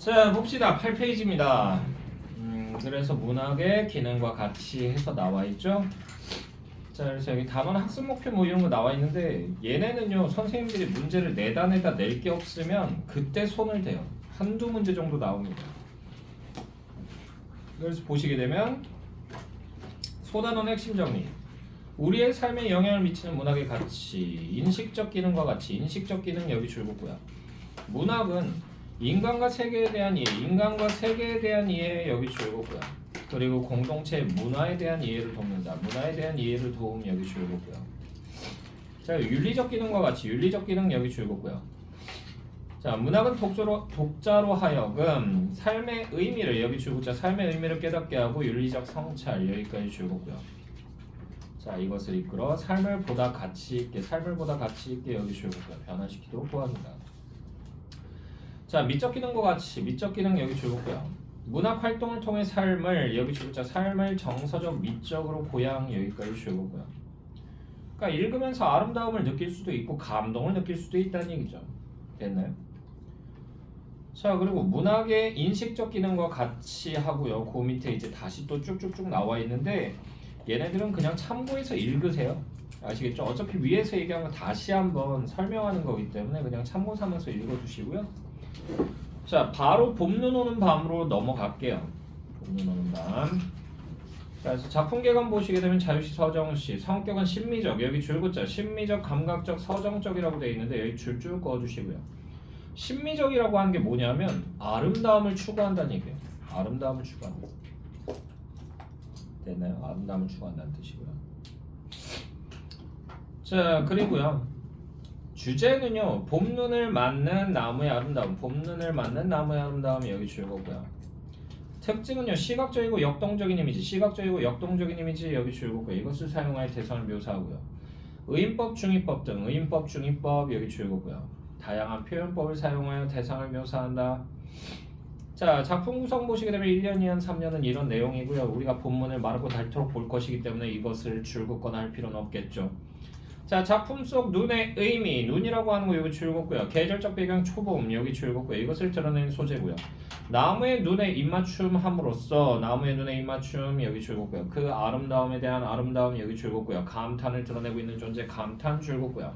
자, 봅시다. 8페이지입니다. 그래서 문학의 기능과 같이 해서 나와 있죠. 자, 그래서 여기 단원 학습 목표 뭐 이런 거 나와 있는데 얘네는요, 선생님들이 문제를 내다 낼 게 없으면 그때 손을 대요. 한두 문제 정도 나옵니다. 그래서 보시게 되면 소단원 핵심 정리. 우리의 삶에 영향을 미치는 문학의 가치, 인식적 기능과 가치, 인식적 기능 여기 줄거고요. 문학은 인간과 세계에 대한 이해, 인간과 세계에 대한 이해 여기 줄거고요. 그리고 공동체 문화에 대한 이해를 돕는다. 문화에 대한 이해를 도움 여기 줄거고요. 자, 윤리적 기능과 같이 윤리적 기능 여기 줄거고요. 자, 문학은 독자로 하여금 삶의 의미를 여기 줄거자 삶의 의미를 깨닫게 하고 윤리적 성찰 여기까지 줄거고요. 자, 이것을 이끌어 삶을 보다 가치 있게 여기 줄거고요. 변화시키도록 도와준다. 자, 미적 기능과 같이 미적 기능 여기 줄거고요. 문학 활동을 통해 삶을 여기 줄거자 삶을 정서적 미적으로 고양 여기까지 줄거고요. 그러니까 읽으면서 아름다움을 느낄 수도 있고 감동을 느낄 수도 있다는 얘기죠. 됐나요? 자, 그리고 문학의 인식적 기능과 같이 하고요. 그 밑에 이제 다시 또 쭉쭉쭉 나와 있는데 얘네들은 그냥 참고해서 읽으세요. 아시겠죠? 어차피 위에서 얘기한 거 다시 한번 설명하는 거기 때문에 그냥 참고 삼아서 읽어주시고요. 자, 바로 봄눈 오는 밤으로 넘어갈게요. 봄눈 오는 밤. 그래서 작품 개관 보시게 되면 자유시, 서정시, 성격은 심미적, 여기 줄긋자 심미적, 감각적, 서정적이라고 되어 있는데 여기 줄 쭉 그어주시고요. 심미적이라고 하는 게 뭐냐면 아름다움을 추구한다는 얘기예요. 아름다움을 추구한다. 됐나요? 아름다움을 추구한다는 뜻이고요. 자, 그리고요. 주제는요. 봄눈을 맞는 나무의 아름다움. 봄눈을 맞는 나무의 아름다움이 여기 줄거고요. 특징은요. 시각적이고 역동적인 이미지. 시각적이고 역동적인 이미지 여기 줄거고요. 이것을 사용하여 대상을 묘사하고요. 의인법, 중의법 등 의인법, 중의법 여기 줄거고요. 다양한 표현법을 사용하여 대상을 묘사한다. 자, 작품 구성 보시게 되면 1년, 2년, 3년은 이런 내용이고요. 우리가 본문을 마르고 닳도록 볼 것이기 때문에 이것을 줄긋거나 할 필요는 없겠죠. 자, 작품 속 눈의 의미, 눈이라고 하는 거 여기 줄거고요. 계절적 배경 초봄 여기 줄거고요. 이것을 드러내는 소재고요. 나무의 눈에 입맞춤 함으로써 나무의 눈에 입맞춤 여기 줄거고요. 그 아름다움에 대한 아름다움 여기 줄거고요. 감탄을 드러내고 있는 존재 감탄 줄거고요.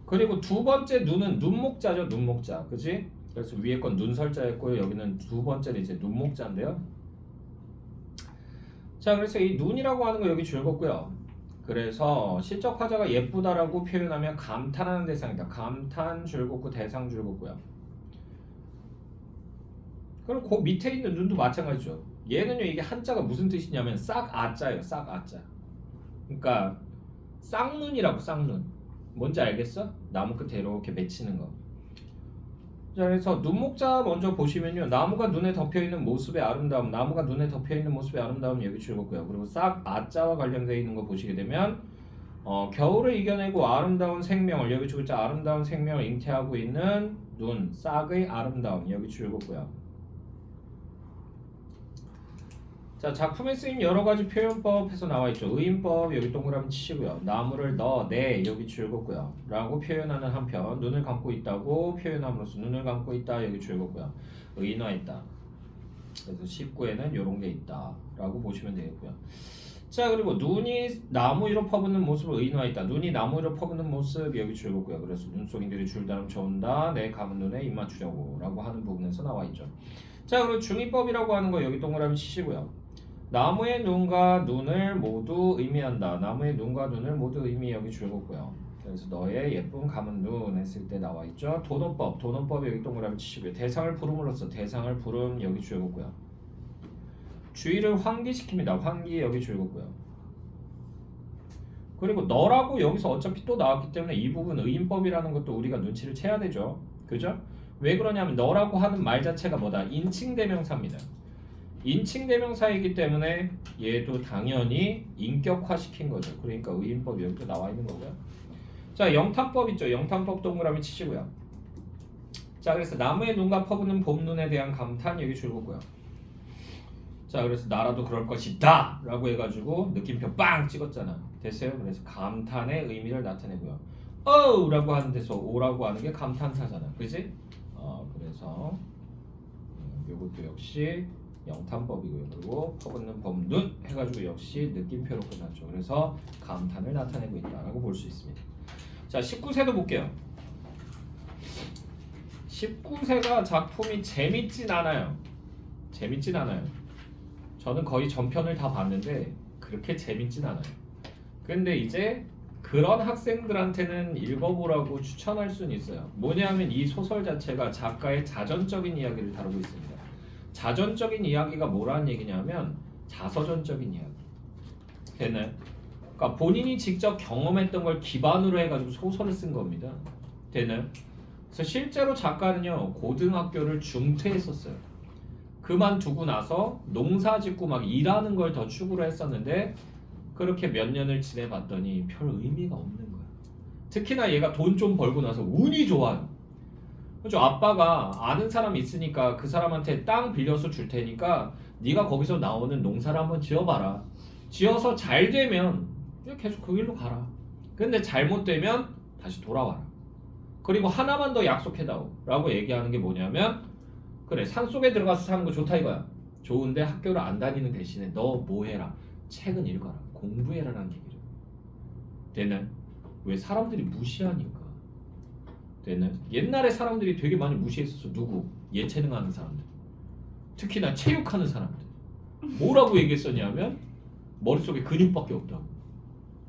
그리고 두 번째 눈은 눈목자죠. 눈목자. 그지? 그래서 위에 건 눈설자였고요. 여기는 두 번째는 이제 눈목자인데요. 자, 그래서 이 눈이라고 하는 거 여기 줄거고요. 그래서 시적 화자가 예쁘다라고 표현하면 감탄하는 대상이다. 감탄 줄거고 대상 줄거고요. 그리고 그 밑에 있는 눈도 마찬가지죠. 얘는요, 이게 한자가 무슨 뜻이냐면 싹아자예요. 싹아자. 그러니까 쌍눈이라고 쌍눈. 뭔지 알겠어? 나무 끝에 이렇게 맺히는 거. 자, 그래서 눈목자 먼저 보시면요. 나무가 눈에 덮여있는 모습의 아름다움, 나무가 눈에 덮여있는 모습의 아름다움 여기 줄거고요. 그리고 싹 아자와 관련되어 있는 거 보시게 되면 겨울을 이겨내고 아름다운 생명을 여기 줄자 아름다운 생명을 잉태하고 있는 눈, 싹의 아름다움 여기 줄거고요. 자, 작품에 쓰인 여러 가지 표현법에서 나와 있죠. 의인법 여기 동그라미 치시고요. 나무를 네 여기 줄거고요. 라고 표현하는 한편 눈을 감고 있다고 표현함으로써 눈을 감고 있다 여기 줄거고요. 의인화했다. 그래서 19에는 이런 게 있다. 라고 보시면 되겠고요. 자, 그리고 눈이 나무 위로 퍼붓는 모습을 의인화했다. 눈이 나무 위로 퍼붓는 모습 여기 줄거고요. 그래서 눈속인들이 줄다름 쳐온다. 내 감은 눈에 입 맞추려고 라고 하는 부분에서 나와 있죠. 자, 그리고 중의법이라고 하는 거 여기 동그라미 치시고요. 나무의 눈과 눈을 모두 의미한다. 나무의 눈과 눈을 모두 의미 여기 줄거고요. 그래서 너의 예쁜 감은 눈 했을 때 나와 있죠. 도노법 여기 동그라미 치시고요. 대상을 부름으로써 대상을 부름 여기 줄거고요. 주의를 환기시킵니다. 환기 여기 줄거고요. 그리고 너라고 여기서 어차피 또 나왔기 때문에 이 부분 의인법이라는 것도 우리가 눈치를 채야 되죠. 그죠? 왜 그러냐면 너라고 하는 말 자체가 뭐다? 인칭대명사입니다. 인칭대명사이기 때문에 얘도 당연히 인격화시킨 거죠. 그러니까 의인법이 여기 또 나와 있는 거고요. 자, 영탄법 있죠. 영탄법 동그라미 치시고요. 자, 그래서 나무의 눈과 퍼붓는 봄눈에 대한 감탄 여기 줄거고요. 자, 그래서 나라도 그럴 것이다 라고 해가지고 느낌표 빵 찍었잖아. 됐어요? 그래서 감탄의 의미를 나타내고요. 어우 라고 하는 데서 오라고 하는 게 감탄사잖아. 그지? 그래서 요것도 역시 영탄법이고요. 그리고 퍼붓는 법눈 해가지고 역시 느낌표로 끝났죠. 그래서 감탄을 나타내고 있다라고 볼 수 있습니다. 자, 19세도 볼게요. 19세가 작품이 재밌진 않아요. 재밌진 않아요. 저는 거의 전편을 다 봤는데 그렇게 재밌진 않아요. 근데 이제 그런 학생들한테는 읽어보라고 추천할 수는 있어요. 뭐냐면 이 소설 자체가 작가의 자전적인 이야기를 다루고 있습니다. 자전적인 이야기가 뭐라는 얘기냐면 자서전적인 이야기. 되나요? 그러니까 본인이 직접 경험했던 걸 기반으로 해가지고 소설을 쓴 겁니다. 되나요? 그래서 실제로 작가는요 고등학교를 중퇴했었어요. 그만두고 나서 농사짓고 막 일하는 걸 더 추구를 했었는데 그렇게 몇 년을 지내봤더니 별 의미가 없는 거야. 특히나 얘가 돈 좀 벌고 나서 운이 좋아요. 그죠? 아빠가 아는 사람 있으니까 그 사람한테 땅 빌려서 줄 테니까 네가 거기서 나오는 농사를 한번 지어봐라. 지어서 잘 되면 그냥 계속 그 길로 가라. 근데 잘못되면 다시 돌아와라. 그리고 하나만 더 약속해다오 라고 얘기하는 게 뭐냐면 그래 산속에 들어가서 사는 거 좋다 이거야. 좋은데 학교를 안 다니는 대신에 너 뭐 해라. 책은 읽어라. 공부해라 라는 얘기를. 되나요? 왜 사람들이 무시하니까. 되나요? 옛날에 사람들이 되게 많이 무시했었어. 누구? 예체능 하는 사람들. 특히나 체육하는 사람들. 뭐라고 얘기했었냐면 머릿속에 근육밖에 없다고.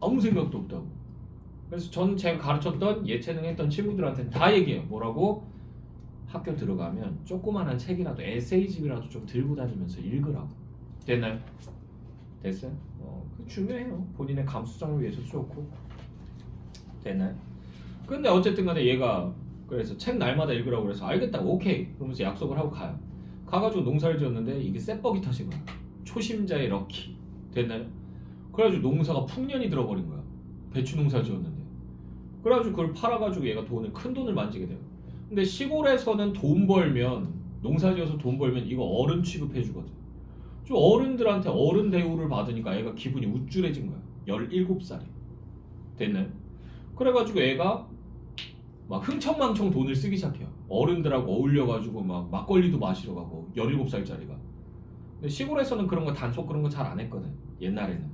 아무 생각도 없다고. 그래서 전 제가 가르쳤던 예체능 했던 친구들한테는 다 얘기해요. 뭐라고? 학교 들어가면 조그만한 책이라도 에세이집이라도 좀 들고 다니면서 읽으라고. 됐나요? 됐어요? 그 중요해요. 본인의 감수성을 위해서 좋고. 됐나요? 근데 어쨌든 간에 얘가 그래서 책 날마다 읽으라고 그래서 알겠다 오케이 그러면서 약속을 하고 가요. 가가지고 농사를 지었는데 이게 쌔뻑이 터진 거야. 초심자의 럭키. 됐나요? 그래가지고 농사가 풍년이 들어버린 거야. 배추 농사 지었는데. 그래가지고 그걸 팔아가지고 얘가 큰 돈을 만지게 돼요. 근데 시골에서는 돈 벌면 농사 지어서 돈 벌면 이거 어른 취급해주거든. 좀 어른들한테 어른 대우를 받으니까 애가 기분이 우쭐해진 거야. 17살에. 됐나요? 그래가지고 애가 막 흥청망청 돈을 쓰기 시작해요. 어른들하고 어울려가지고 막 막걸리도 마시러 가고 17살짜리가. 근데 시골에서는 그런 거 단속 그런 거 잘 안 했거든. 옛날에는.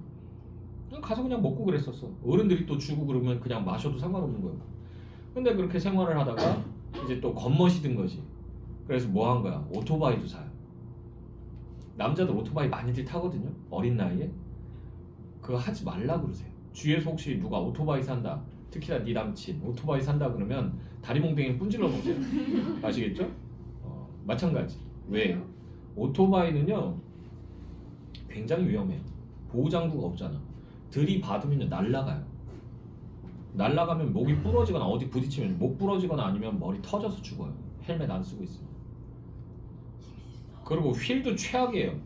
그냥 가서 그냥 먹고 그랬었어. 어른들이 또 주고 그러면 그냥 마셔도 상관없는 거예요. 근데 그렇게 생활을 하다가 이제 또 겉멋이 든 거지. 그래서 뭐 한 거야? 오토바이도 사요. 남자들 오토바이 많이들 타거든요. 어린 나이에. 그거 하지 말라 그러세요. 주위에서 혹시 누가 오토바이 산다. 특히나 네 남친 오토바이 산다 그러면 다리 몽둥이 분질러 보세요. 아시겠죠? 마찬가지. 왜? 오토바이는요 굉장히 위험해요. 보호장구가 없잖아. 들이받으면 날아가요. 날아가면 목이 부러지거나 어디 부딪히면 목 부러지거나 아니면 머리 터져서 죽어요. 헬멧 안 쓰고 있으면. 그리고 휠도 최악이에요.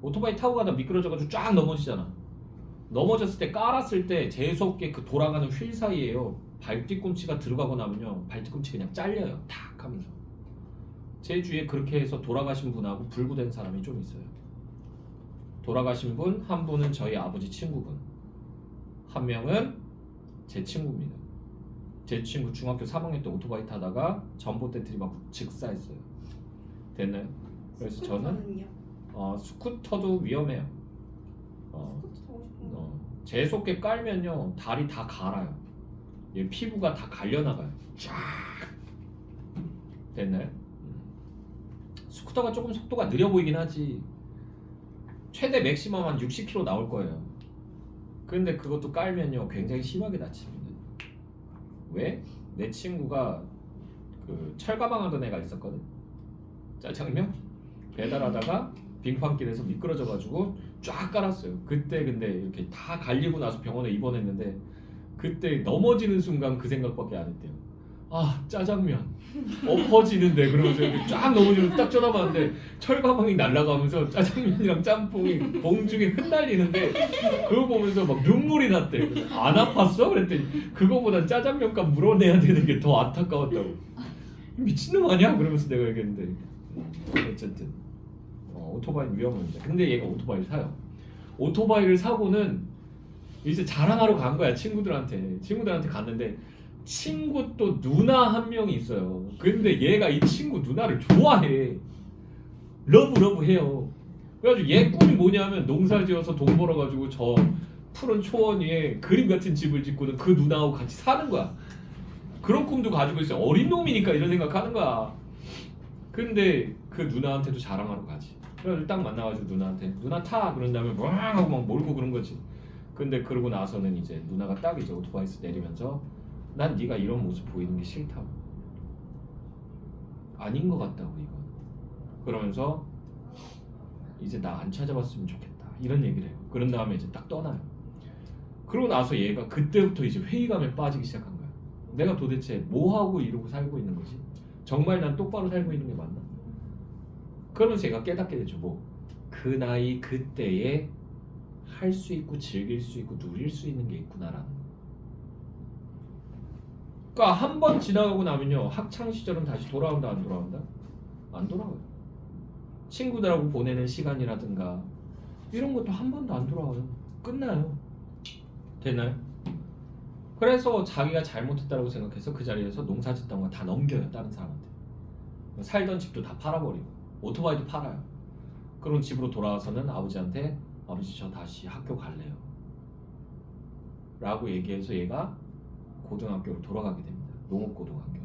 오토바이 타고 가다 미끄러져가지고 쫙 넘어지잖아. 넘어졌을 때 깔았을 때 재수없게 그 돌아가는 휠 사이에요. 발뒤꿈치가 들어가고 나면요 발뒤꿈치 그냥 잘려요. 탁 하면서. 제 주위에 그렇게 해서 돌아가신 분하고 불구된 사람이 좀 있어요. 돌아가신 분 한 분은 저희 아버지 친구분, 한 명은 제 친구입니다. 제 친구 중학교 3학년 때 오토바이 타다가 전봇대 들이맞고 즉사했어요. 됐나요? 그래서 저는 스쿠터도 위험해요. 재수없게 깔면요 다리 다 갈아요. 얘 피부가 다 갈려나가요. 쫙. 됐나요? 스쿠터가 조금 속도가 느려 보이긴 하지. 최대 맥시멈 한 60km 나올 거예요. 근데 그것도 깔면요 굉장히 심하게 다칩니다. 왜? 내 친구가 그 철가방 하던 애가 있었거든. 짜장면 배달하다가 빙판길에서 미끄러져가지고 쫙 깔았어요. 그때 근데 이렇게 다 갈리고 나서 병원에 입원했는데 그때 넘어지는 순간 그 생각밖에 안 했대요. 아 짜장면 엎어지는데 그러면서 이렇게 쫙 넘어지면 딱 쳐다봤는데 철가방이 날아가면서 짜장면이랑 짬뽕이 공중에 흩날리는데 그거 보면서 막 눈물이 났대. 안 아팠어? 그랬더니 그거보다 짜장면값 물어내야 되는 게 더 안타까웠다고. 미친놈 아니야? 그러면서 내가 얘기했는데 어쨌든 오토바이는 위험합니다. 근데 얘가 오토바이를 사요. 오토바이를 사고는 이제 자랑하러 간 거야. 친구들한테 갔는데 친구 또 누나 한 명이 있어요. 근데 얘가 이 친구 누나를 좋아해. 러브 해요. 그래가지고 얘 꿈이 뭐냐면 농사지어서 돈 벌어가지고 저 푸른 초원 위에 그림 같은 집을 짓고는 그 누나하고 같이 사는 거야. 그런 꿈도 가지고 있어요. 어린 놈이니까 이런 생각하는 거야. 근데 그 누나한테도 자랑하러 가지. 그래서 딱 만나가지고 누나한테 누나 타 그런 다음에 뭐 하고 막 몰고 그런 거지. 근데 그러고 나서는 이제 누나가 딱 이제 오토바이에서 내리면서 난 네가 이런 모습 보이는 게 싫다고. 아닌 것 같다고 이건. 그러면서 이제 나 안 찾아봤으면 좋겠다 이런 얘기를 해요. 그런 다음에 이제 딱 떠나요. 그러고 나서 얘가 그때부터 이제 회의감에 빠지기 시작한 거야. 내가 도대체 뭐 하고 이러고 살고 있는 거지? 정말 난 똑바로 살고 있는 게 맞나? 그러면서 얘가 깨닫게 되죠. 뭐 그 나이 그때에 할 수 있고 즐길 수 있고 누릴 수 있는 게 있구나라는 거. 그러니까 한 번 지나가고 나면요 학창 시절은 다시 돌아온다 안 돌아온다? 안 돌아와요. 친구들하고 보내는 시간이라든가 이런 것도 한 번도 안 돌아와요. 끝나요. 되나요? 그래서 자기가 잘못했다고 생각해서 그 자리에서 농사 짓던 거 다 넘겨요. 다른 사람한테. 살던 집도 다 팔아버리고 오토바이도 팔아요. 그럼 집으로 돌아와서는 아버지한테 아버지 저 다시 학교 갈래요 라고 얘기해서 얘가 고등학교로 돌아가게 됩니다. 농업고등학교.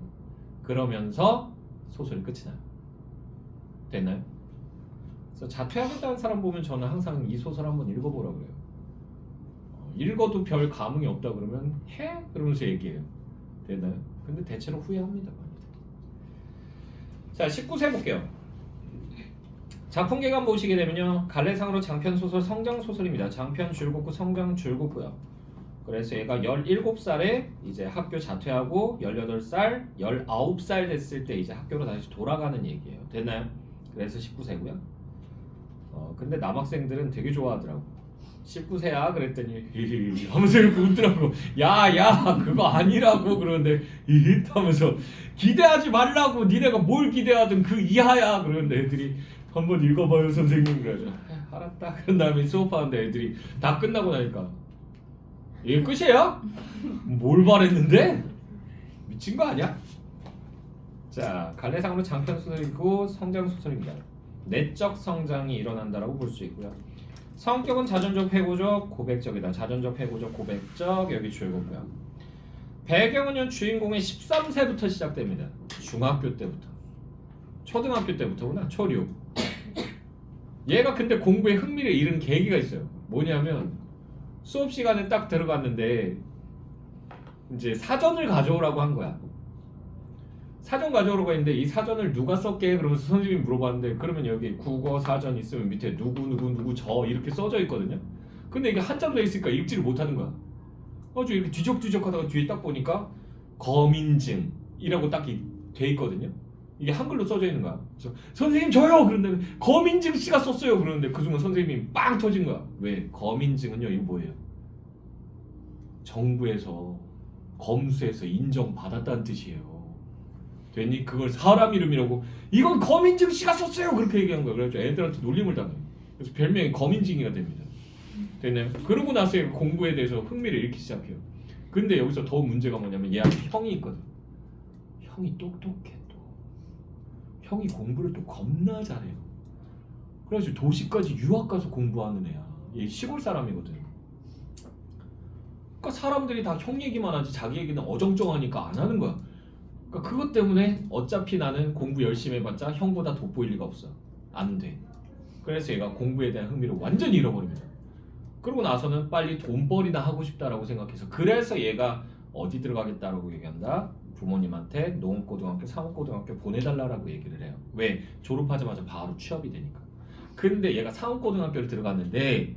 그러면서 소설이 끝이 나요. 됐나요? 그래서 자퇴하겠다는 사람 보면 저는 항상 이 소설 한번 읽어보라고 그래요. 읽어도 별 감흥이 없다 그러면 해? 그러면서 얘기해요. 됐나요? 근데 대체로 후회합니다. 자 19세 볼게요. 작품 개관 보시게 되면요 갈래상으로 장편 소설 성장 소설입니다. 장편 줄굼고 성장 줄굼고요. 그래서 얘가 17살에 이제 학교 자퇴하고 18살, 19살 됐을 때 이제 학교로 다시 돌아가는 얘기예요. 됐나요? 그래서 19세고요. 근데 남학생들은 되게 좋아하더라고. 19세야 그랬더니 히히 하면서 이렇게 웃더라고. 야야 그거 아니라고 그러는데 히히 하면서 기대하지 말라고 니네가 뭘 기대하든 그 이하야 그러는데 애들이 한번 읽어봐요 선생님 그래가지고 알았다. 그런 다음에 수업하는데 애들이 다 끝나고 나니까 이게 끝이에요? 뭘 바랬는데? 미친 거 아니야? 자 갈래상으로 장편 소설이고 성장 소설입니다. 내적 성장이 일어난다라고 볼 수 있고요. 성격은 자전적, 회고적, 고백적이다. 자전적, 회고적, 고백적 여기 줄거고요. 배경은요 주인공의 13세부터 시작됩니다. 중학교 때부터, 초등학교 때부터구나. 초류. 얘가 근데 공부에 흥미를 잃은 계기가 있어요. 뭐냐면 수업 시간에 딱 들어갔는데 이제 사전을 가져오라고 한 거야. 사전 가져오라고 했는데 이 사전을 누가 썼게? 그러면서 선생님이 물어봤는데 그러면 여기 국어 사전 있으면 밑에 누구 저 이렇게 써져 있거든요. 근데 이게 한자로 돼 있으니까 읽지를 못하는 거야. 아주 이렇게 뒤적뒤적 하다가 뒤에 딱 보니까 거민증이라고 딱 돼 있거든요. 이게 한글로 써져 있는 거야. 그래서 선생님 저요! 그런데 거민증 씨가 썼어요. 그러는데 그 순간 선생님이 빵 터진 거야. 왜? 거민증은요 이거 뭐예요? 정부에서 검수해서 인정받았다는 뜻이에요. 괜히 그걸 사람 이름이라고 이건 거민증 씨가 썼어요 그렇게 얘기한 거야. 그래서 애들한테 놀림을 당해요. 그래서 별명이 거민증이가 됩니다. 됐나요? 그러고 나서 공부에 대해서 흥미를 잃기 시작해요. 근데 여기서 더 문제가 뭐냐면 얘한테 형이 있거든. 형이 똑똑해 또. 형이 공부를 또 겁나 잘해요. 그래서 도시까지 유학 가서 공부하는 애야. 얘 시골 사람이거든. 그러니까 사람들이 다 형 얘기만 하지 자기 얘기는 어정쩡하니까 안 하는 거야. 그러니까 그것 때문에 어차피 나는 공부 열심히 해봤자 형보다 돋보일 리가 없어. 안 돼. 그래서 얘가 공부에 대한 흥미를 완전히 잃어버립니다. 그러고 나서는 빨리 돈벌이나 하고 싶다라고 생각해서 그래서 얘가 어디 들어가겠다라고 얘기한다? 부모님한테 농업고등학교, 상업고등학교 보내달라고 얘기를 해요. 왜? 졸업하자마자 바로 취업이 되니까. 근데 얘가 상업고등학교를 들어갔는데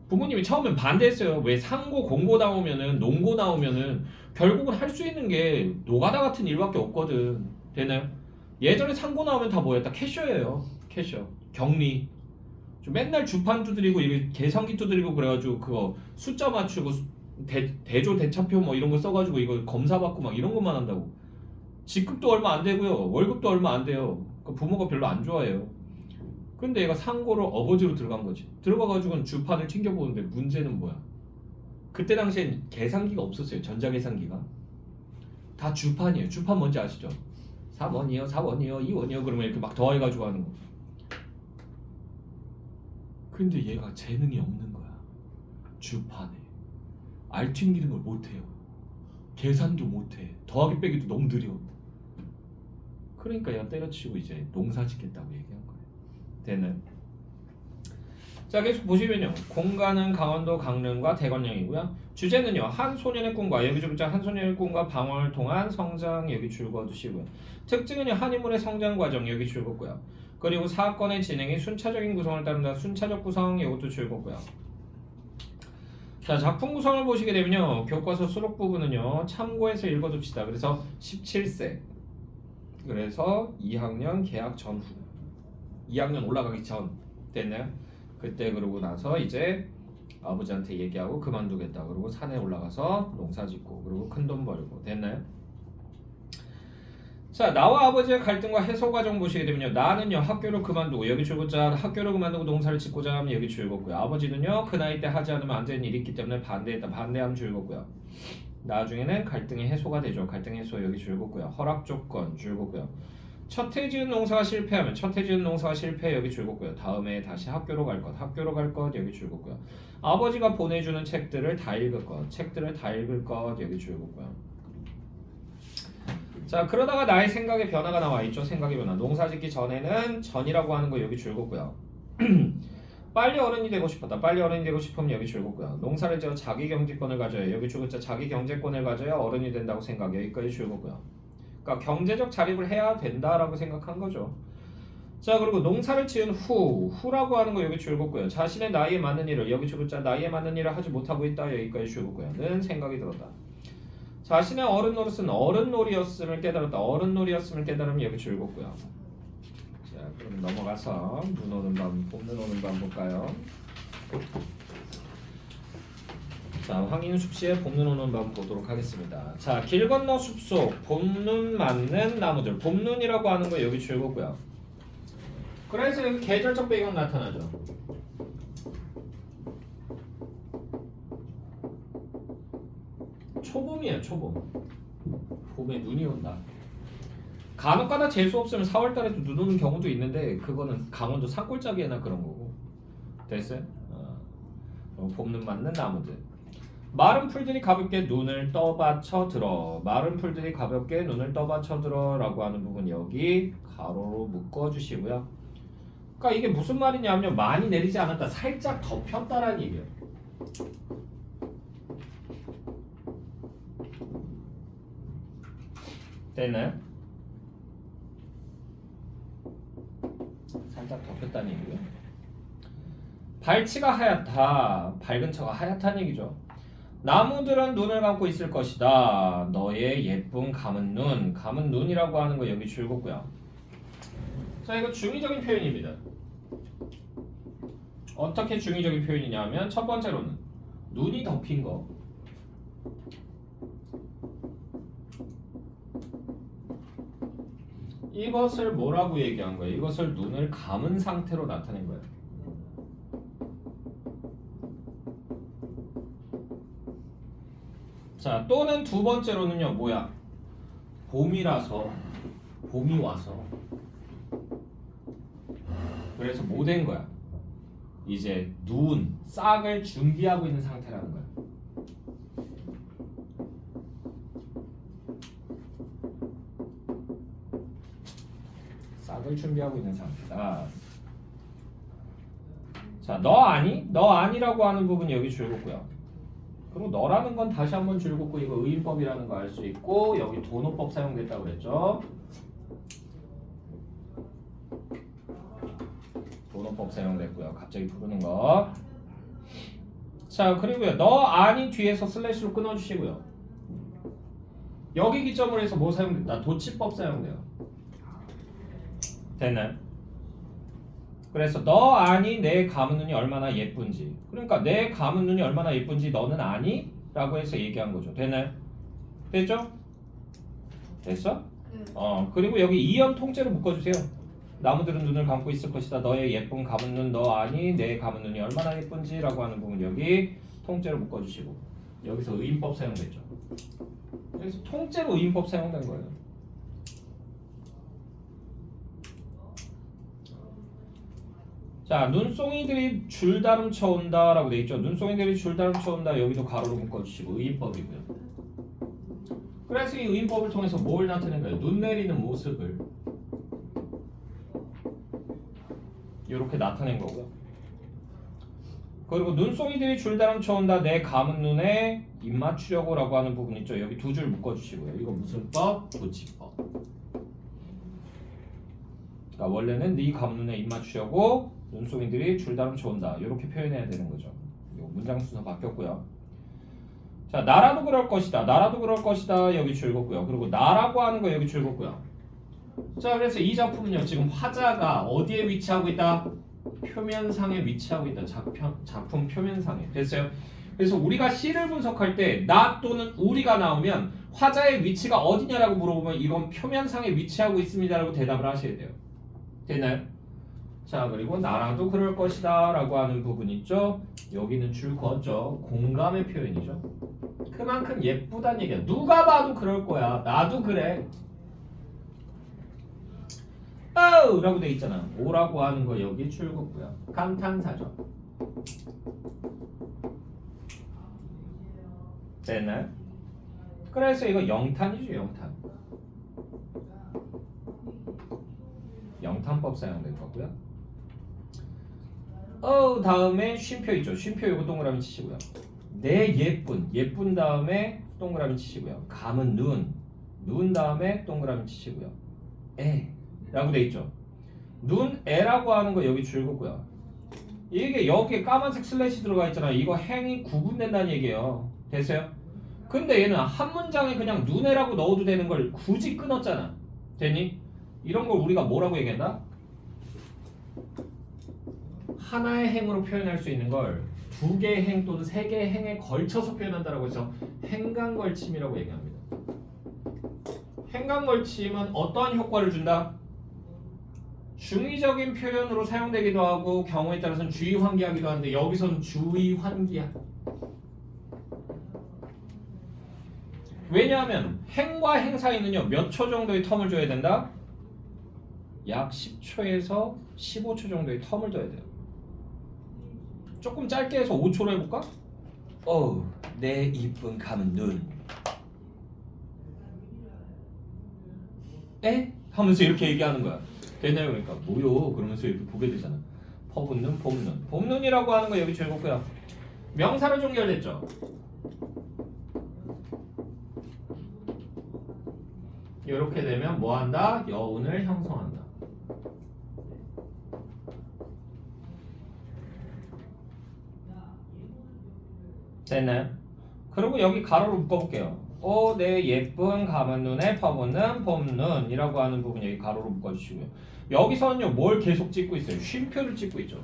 부모님이 처음엔 반대했어요. 왜? 상고, 공고 나오면은 농고 나오면은 결국은 할 수 있는 게 노가다 같은 일밖에 없거든. 되나요? 예전에 상고 나오면 다 뭐였다? 캐셔예요. 캐셔. 격리. 맨날 주판 두드리고 계산기 두드리고 그래가지고 그거 숫자 맞추고 대조 대차표 뭐 이런 거 써가지고 이거 검사 받고 막 이런 것만 한다고. 직급도 얼마 안 되고요. 월급도 얼마 안 돼요. 그러니까 부모가 별로 안 좋아해요. 근데 얘가 상고를 어거지로 들어간 거지. 들어가가지고는 주판을 챙겨보는데 문제는 뭐야? 그때 당시엔 계산기가 없었어요. 전자계산기가. 다 주판이에요. 주판 뭔지 아시죠? 4원이요, 4원이요, 2원이요. 그러면 이렇게 막 더해가지고 하는 거. 근데 얘가 재능이 없는 거야. 주판에 알 튕기는 걸 못해요. 계산도 못해. 더하기 빼기도 너무 느려. 그러니까 얘가 때려치고 이제 농사 짓겠다고 얘기한 거예요. 되는. 자, 계속 보시면요. 공간은 강원도 강릉과 대관령이고요. 주제는요. 한 소년의 꿈과 여기 주부자 한 소년의 꿈과 방황을 통한 성장 여기 줄거 두시고요. 특징은요. 한 인물의 성장 과정 여기 줄거고요. 그리고 사건의 진행이 순차적인 구성을 따른다. 순차적 구성 이것도 줄거고요. 자, 작품 구성을 보시게 되면요. 교과서 수록 부분은요. 참고해서 읽어둡시다. 그래서 17세. 그래서 2학년 개학 전후. 2학년 올라가기 전 됐나요? 그때 그러고 나서 이제 아버지한테 얘기하고 그만두겠다. 그러고 산에 올라가서 농사 짓고 그리고 큰돈 벌고 됐나요? 자, 나와 아버지의 갈등과 해소 과정 보시게 되면요. 나는요 학교를 그만두고 여기 줄고자 학교를 그만두고 농사를 짓고자 하면 여기 줄거고요. 아버지는요 그 나이 때 하지 않으면 안 되는 일이 있기 때문에 반대하면 줄거고요. 나중에는 갈등이 해소가 되죠. 갈등 해소 여기 줄거고요. 허락 조건 줄거고요. 첫 해 지은 농사가 실패하면 첫 해 지은 농사가 실패 여기 줄거고요. 다음에 다시 학교로 갈 것 여기 줄거고요. 아버지가 보내주는 책들을 다 읽을 것 여기 줄거고요. 자, 그러다가 나의 생각의 변화가 나와 있죠. 생각의 변화. 농사 짓기 전에는 전이라고 하는 거 여기 줄거고요. 빨리 어른이 되고 싶었다. 빨리 어른이 되고 싶으면 여기 줄거고요. 농사를 지어 자기 경제권을 가져요. 여기 줄거자 자기 경제권을 가져야 어른이 된다고 생각. 여기까지 줄거고요. 그러니까 경제적 자립을 해야 된다라고 생각한 거죠. 자, 그리고 농사를 지은 후라고 하는 거 여기 줄거고요. 자신의 나이에 맞는 일을 여기 줄거자 나이에 맞는 일을 하지 못하고 있다. 여기까지 줄거고요. 는 생각이 들었다. 자신의 어른 노릇은 어른놀이였음을 깨달았다. 어른놀이였음을 깨달으면 여기 줄거고요. 자, 그럼 넘어가서 눈 오는 밤, 봄눈 오는 밤 볼까요? 자, 황인숙 씨의 봄눈 오는 밤 보도록 하겠습니다. 자, 길 건너 숲속 봄눈 맞는 나무들. 봄눈이라고 하는 거 여기 줄거고요. 그래서 여기 계절적 배경 나타나죠. 초봄이에요, 초봄. 봄에 눈이 온다. 간혹가다 재수 없으면 4월달에도 눈 오는 경우도 있는데 그거는 강원도 산골짜기에나 그런 거고. 됐어요? 봄눈 맞는 나무들. 마른 풀들이 가볍게 눈을 떠받쳐 들어. 마른 풀들이 가볍게 눈을 떠받쳐 들어라고 하는 부분 여기 가로로 묶어주시고요. 그러니까 이게 무슨 말이냐면 많이 내리지 않았다. 살짝 덮였다라는 얘기예요. 됐나요? 살짝 덮였다는 얘기고요. 발치가 하얗다. 밝은 척가 하얗다는 얘기죠. 나무들은 눈을 감고 있을 것이다. 너의 예쁜 감은 눈. 감은 눈이라고 하는 거 여기 줄거고요. 자, 이거 중의적인 표현입니다. 어떻게 중의적인 표현이냐면 첫 번째로는 눈이 덮인 거. 이것을 뭐라고 얘기한 거예요? 이것을 눈을 감은 상태로 나타낸 거예요. 자, 또는 두 번째로는요, 뭐야? 봄이라서, 봄이 와서. 그래서 뭐 된 거야? 이제 눈, 싹을 준비하고 있는 상태라는 거야. 싹을 준비하고 있는 상태다. 자, 너 아니? 너 아니라고 하는 부분이 여기 줄거고요. 그리고 너라는 건 다시 한번 줄겁고 이거 의인법이라는 거 알 수 있고 여기 도노법 사용됐다고 그랬죠. 도노법 사용됐고요. 갑자기 부르는 거. 자, 그리고요. 너 아니 뒤에서 슬래시로 끊어주시고요. 여기 기점으로 해서 뭐 사용됐다? 도치법 사용돼요. 됐나요? 그래서 너 아니 내 감은 눈이 얼마나 예쁜지. 그러니까 내 감은 눈이 얼마나 예쁜지 너는 아니? 라고 해서 얘기한 거죠. 됐나요? 됐죠? 됐어? 그리고 여기 이연 통째로 묶어주세요. 나무들은 눈을 감고 있을 것이다. 너의 예쁜 감은 눈 너 아니 내 감은 눈이 얼마나 예쁜지 라고 하는 부분 여기 통째로 묶어주시고 여기서 의인법 사용됐죠. 여기서 통째로 의인법 사용된 거예요. 자, 눈송이들이 줄다름쳐 온다라고 돼 있죠. 눈송이들이 줄다름쳐 온다. 여기도 가로로 묶어주시고 의인법이고요. 그래서 이 의인법을 통해서 뭘 나타낸 거예요? 눈 내리는 모습을 이렇게 나타낸 거고요. 그리고 눈송이들이 줄다름쳐 온다. 내 감은 눈에 입 맞추려고라고 하는 부분 있죠. 여기 두 줄 묶어주시고요. 이거 무슨 법? 붙임법. 그러니까 원래는 네 감은 눈에 입 맞추려고 눈송이들이 줄다름쳐 온다. 이렇게 표현해야 되는 거죠. 요 문장 순서 바뀌었고요. 자, 나라도 그럴 것이다. 나라도 그럴 것이다. 여기 줄긋고요. 그리고 나라고 하는 거 여기 줄긋고요. 자, 그래서 이 작품은요. 지금 화자가 어디에 위치하고 있다? 표면상에 위치하고 있다. 작품 표면상에. 됐어요? 그래서 우리가 시를 분석할 때 나 또는 우리가 나오면 화자의 위치가 어디냐라고 물어보면 이건 표면상에 위치하고 있습니다라고 대답을 하셔야 돼요. 됐나요? 자, 그리고 나라도 그럴 것이다 라고 하는 부분 있죠. 여기는 줄 그었죠. 공감의 표현이죠. 그만큼 예쁘다는 얘기야. 누가 봐도 그럴 거야. 나도 그래. 어우 라고 돼 있잖아. 오라고 하는 거 여기 줄 긋고요. 감탄사죠. 됐나요? 그래서 이거 영탄이죠. 영탄. 영탄법 사용될 거고요. 다음에 쉼표 있죠. 쉼표 요거 동그라미 치시고요. 내 예쁜 다음에 동그라미 치시고요. 감은 눈 다음에 동그라미 치시고요. 라고 돼 있죠. 눈에라고 하는 거 여기 줄 긋고요. 이게 여기에 까만색 슬래시 들어가 있잖아요. 이거 행이 구분된다는 얘기예요. 됐어요? 근데 얘는 한 문장에 그냥 눈에라고 넣어도 되는 걸 굳이 끊었잖아. 됐니? 이런 걸 우리가 뭐라고 얘기한다? 하나의 행으로 표현할 수 있는 걸 두 개의 행 또는 세 개의 행에 걸쳐서 표현한다라고 해서 행간걸침이라고 얘기합니다. 행간걸침은 어떠한 효과를 준다? 중의적인 표현으로 사용되기도 하고 경우에 따라서는 주의환기하기도 하는데 여기서는 주의환기야. 왜냐하면 행과 행 사이는요 몇 초 정도의 텀을 줘야 된다? 약 10초에서 15초 정도의 텀을 둬야 돼요. 조금 짧게 해서 5초로 해볼까? 내 이쁜 감은 눈. 하면서 이렇게 얘기하는 거야. 됐나요? 그러니까 뭐요? 그러면서 이렇게 보게 되잖아. 퍼붓는 봄눈. 봄눈이라고 하는 거 여기 줄긋고요. 명사로 종결됐죠. 이렇게 되면 뭐 한다? 여운을 형성한다. 됐나요? 그리고 여기 가로로 묶어볼게요. 내 예쁜 감은 눈에 퍼붓는 봄눈이라고 하는 부분 여기 가로로 묶어주시고요. 여기서는요 뭘 계속 찍고 있어요? 쉼표를 찍고 있죠.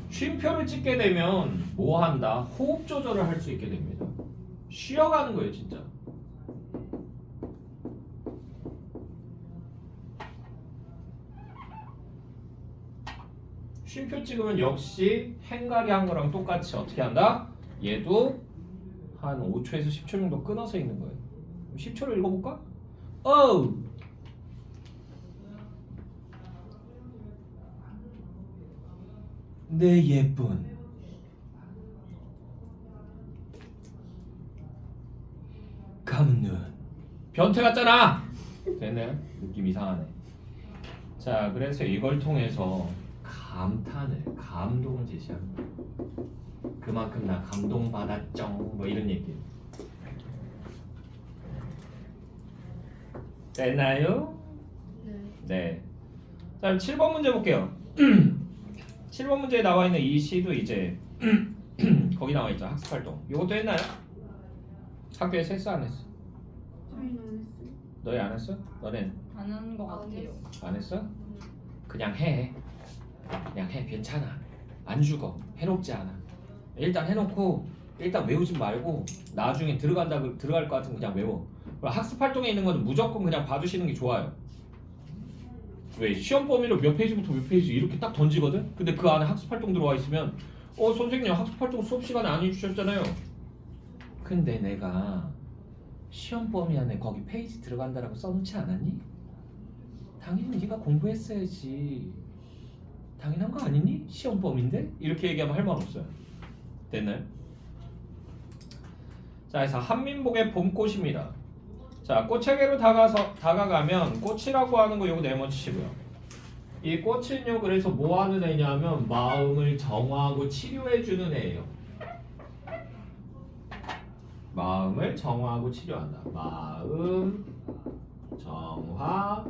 쉼표를 찍게 되면 뭐 한다? 호흡 조절을 할 수 있게 됩니다. 쉬어가는 거예요 진짜. 쉼표 찍으면 역시 행가리 한 거랑 똑같이 어떻게 한다? 얘도 한 5초에서 10초 정도 끊어서 읽는 거예요. 10초를 읽어볼까? 내 예쁜 감은 눈. 변태 같잖아. 됐네. 느낌 이상하네. 자, 그래서 이걸 통해서 감동을 제시합니다. 그만큼 나 감동받았죠. 뭐 이런 얘기. 됐나요? 네. 자, 7번 문제 볼게요. 7번 문제에 나와 있는 이 시도 이제 거기 나와 있죠. 학습활동. 이것도 했나요? 학교에서 했어 안 했어? 저희는 안 했어요. 너희 안 했어? 너넨 안 하는 것 같아요. 안 했어? 그냥 해. 그냥 해. 괜찮아. 안 죽어. 해롭지 않아. 일단 해놓고 일단 외우지 말고 나중에 들어갈 것 같으면 그냥 외워. 학습 활동에 있는 거는 무조건 그냥 봐주시는 게 좋아요. 왜? 시험 범위로 몇 페이지부터 몇 페이지 이렇게 딱 던지거든? 근데 그 안에 학습 활동 들어와 있으면 선생님 학습 활동 수업 시간에 안 해주셨잖아요. 근데 내가 시험 범위 안에 거기 페이지 들어간다라고 써놓지 않았니? 당연히 네가 공부했어야지. 당연한 거 아니니? 시험 범인데? 이렇게 얘기하면 할 말 없어요. 됐나요? 자, 그래서 한민복의 봄꽃입니다. 자, 꽃에게로 다가가면 꽃이라고 하는 거 요거 네모치시고요. 이 꽃은요, 그래서 뭐 하는 애냐면 마음을 정화하고 치료해주는 애예요. 마음을 정화하고 치료한다. 마음 정화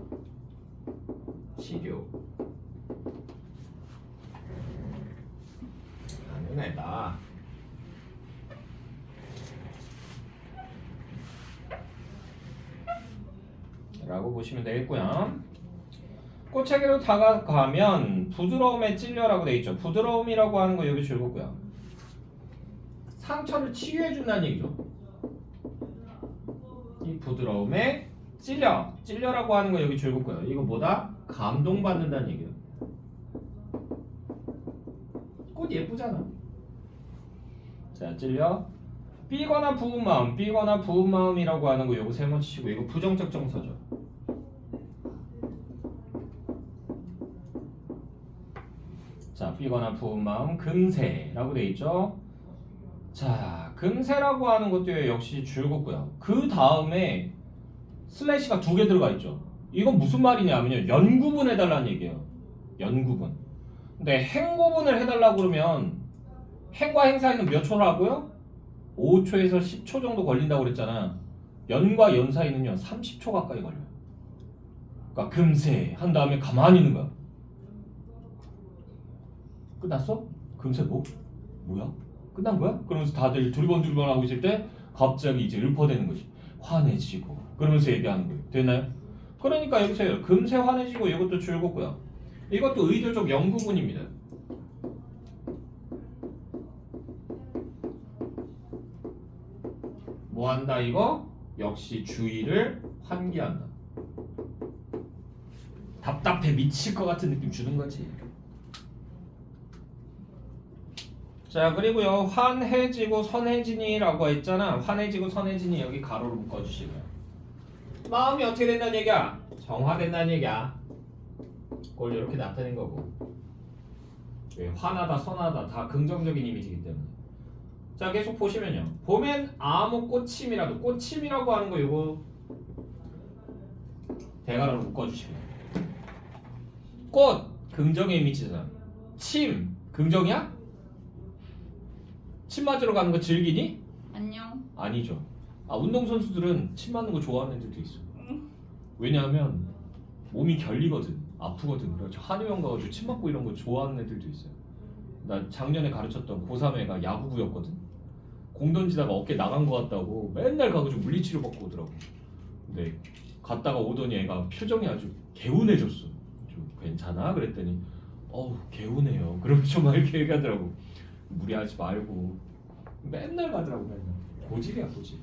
치료 하는 애다. 라고 보시면 되겠고요. 꽃에게로 다가가면 부드러움에 찔려라고 돼 있죠. 부드러움이라고 하는 거 여기 줄거고요. 상처를 치유해준다는 얘기죠. 이 부드러움에 찔려라고 하는 거 여기 줄거고요. 이거 뭐다? 감동받는다는 얘기예요. 꽃 예쁘잖아. 자, 찔려. 삐거나 부은 마음이라고 하는 거 요거 세번 치고 이거 부정적 정서죠. 자, 삐거나 부은 마음 금세라고 돼 있죠. 자, 금세라고 하는 것도 역시 줄거고요. 그 다음에 슬래시가 2개 들어가 있죠. 이건 무슨 말이냐면요, 연구분 해달라는 얘기예요. 연구분. 근데 행구분을 해달라고 그러면 행과 행 사이는 몇 초라고요? 5초에서 10초 정도 걸린다고 그랬잖아. 연과 연 사이는요 30초 가까이 걸려요. 그러니까 금세 한 다음에 가만히 있는 거야. 끝났어? 금세 뭐야? 끝난 거야? 그러면서 다들 두리번 하고 있을 때 갑자기 이제 읊어대는 거지. 화내지고 그러면서 얘기하는 거예요. 됐나요? 그러니까 여기서 금세 화내지고 이것도 줄거고요. 이것도 의도적 연구분입니다. 뭐 한다 이거? 역시 주의를 환기한다. 답답해 미칠 것 같은 느낌 주는 거지. 자, 그리고요 환해지고 선해지니라고 했잖아. 환해지고 선해지니 여기 가로로 묶어주시고요. 마음이 어떻게 된다는 얘기야? 정화된다는 얘기야. 그걸 이렇게 나타낸 거고. 왜 화나다 선하다 다 긍정적인 이미지이기 때문에. 자, 계속 보시면요. 봄엔 아무 꽃침이라고 하는 거 이거 대가로로 묶어주시고요. 꽃 긍정의 이미지잖아. 침 긍정이야? 침 맞으러 가는 거 즐기니? 안녕. 아니죠. 운동선수들은 침 맞는 거 좋아하는 애들도 있어. 왜냐하면 몸이 결리거든. 아프거든. 그래서 한의원 가가지고 침 맞고 이런 거 좋아하는 애들도 있어요. 나 작년에 가르쳤던 고3 애가 야구부였거든. 공 던지다가 어깨 나간 거 같다고 맨날 가가지고 물리치료 받고 오더라고. 근데 갔다가 오더니 애가 표정이 아주 개운해졌어. 좀 괜찮아? 그랬더니 개운해요. 그러면서 막 이렇게 얘기하더라고. 무리하지 말고 맨날 가더라고. 맨날 고집이야 고집.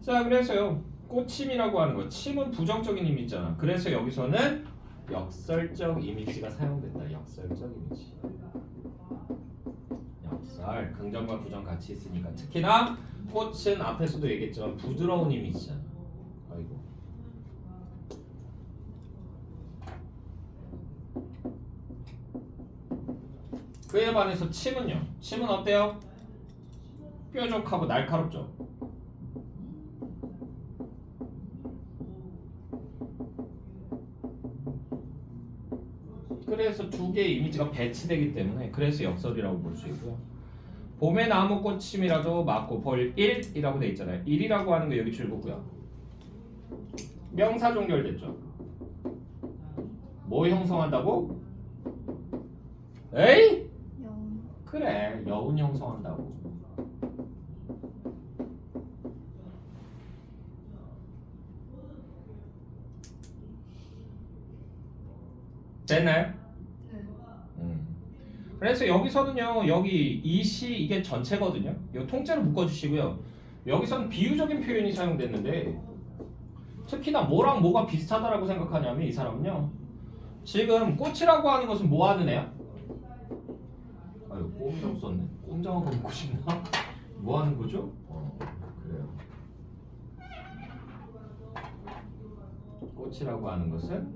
자, 그래서요 꽃침이라고 하는 거, 침은 부정적인 이미지잖아. 그래서 여기서는 역설적 이미지가 사용된다. 역설적 이미지. 역설, 긍정과 부정 같이 있으니까. 특히나 꽃은 앞에서도 얘기했지만 부드러운 이미지잖아. 아이고. 그에 반해서 침은요. 침은 어때요? 뾰족하고 날카롭죠. 그래서 두 개의 이미지가 배치되기 때문에 그래서 역설이라고 볼 수 있고요. 봄의 나무 꽃침이라도 맞고 볼 1이라고 돼 있잖아요. 1이라고 하는 거 여기 줄거고요. 명사 종결됐죠. 뭐 형성한다고? 에이? 그래, 여운 형성한다고. 됐나요? 네. 그래서 여기서는요, 여기 이시 이게 전체거든요. 이거 통째로 묶어주시고요. 여기서는 비유적인 표현이 사용됐는데 특히나 뭐랑 뭐가 비슷하다라고 생각하냐면 이 사람은요. 지금 꽃이라고 하는 것은 뭐 하는 애야? 아유, 꼼장 썼네. 꼼장하고 먹고 싶나? 뭐 하는 거죠? 그래요. 꽃이라고 하는 것은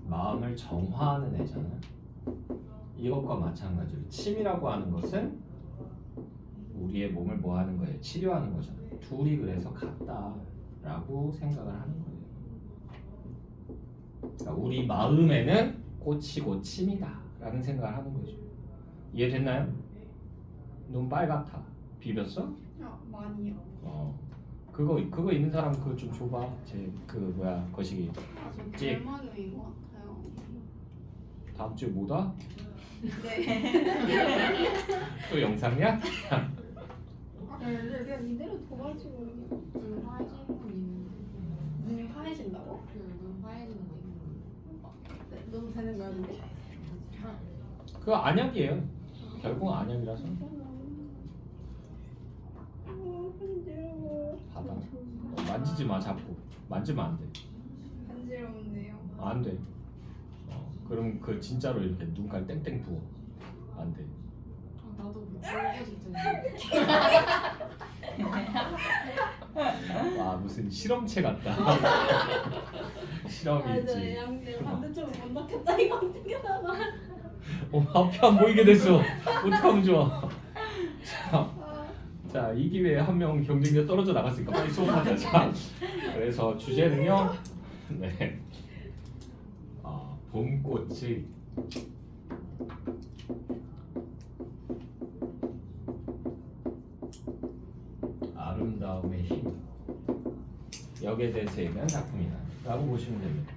마음을 정화하는 애잖아. 이것과 마찬가지로 침이라고 하는 것은 우리의 몸을 뭐 하는 거예요? 치료하는 거잖아. 둘이 그래서 같다라고 생각을 하는 거예요. 그러니까 우리 마음에는 꽃이고 침이다 라는 생각을 하는 거죠. 이해됐나요? 눈 빨갛다. 비볐어? 아, 많이요. 그거 있는 사람 그거 좀 줘봐. 제 그 뭐야 거시기. 아, 저 찍. 대마경인 것 같아요. 다음 주에 못 와? 네. 또 영상이야? 아, 그냥 이대로 둬가지고 눈 하얘지는 거 있는데 눈이 화해진다고? 눈 하얘지는 거 있는데 네, 너무 되는 거야 근데? 그거 안약이에요. 결국은 안약이라서. 받아. 만지지 마 자꾸. 만지면 안 돼. 간지러운데요. 안 돼. 그럼 그 진짜로 이렇게 눈깔 땡땡 부어. 안 돼. 나도 못 보고 싶은데 와 무슨 실험체 같다. 실험이 있지. 양대 반대쪽으로 못 넣겠다 이거 어떻게 나가? 앞이 안 보이게 됐어. 어떡하면 좋아. 자, 이 기회에 한 명 경쟁자 떨어져 나갔으니까 빨리 수업하자. 자, 그래서 주제는요. 네. 봄꽃의 아름다움의 힘. 여기에 대해서 얘기한 작품이다. 라고 보시면 됩니다.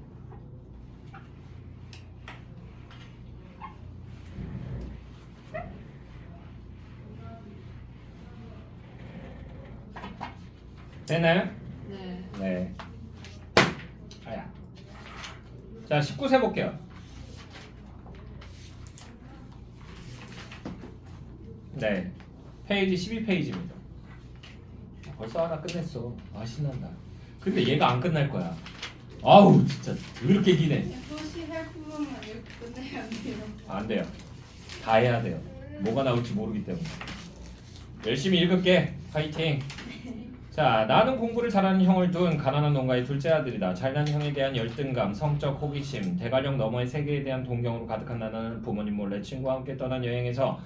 됐나요? 네. 네. 아야. 자, 19세 볼게요. 네. 페이지 12페이지입니다. 벌써 하나 끝냈어. 아, 신난다. 근데 얘가 안 끝날 거야. 아우, 진짜. 왜 이렇게 기네? 소시할 부분만 이렇게 끝내야 돼요. 안 돼요. 다 해야 돼요. 뭐가 나올지 모르기 때문에. 열심히 읽을게. 파이팅. 자, 나는 공부를 잘하는 형을 둔 가난한 농가의 둘째 아들이다. 잘난 형에 대한 열등감, 성적 호기심, 대관령 너머의 세계에 대한 동경으로 가득한 나는 부모님 몰래 친구와 함께 떠난 여행에서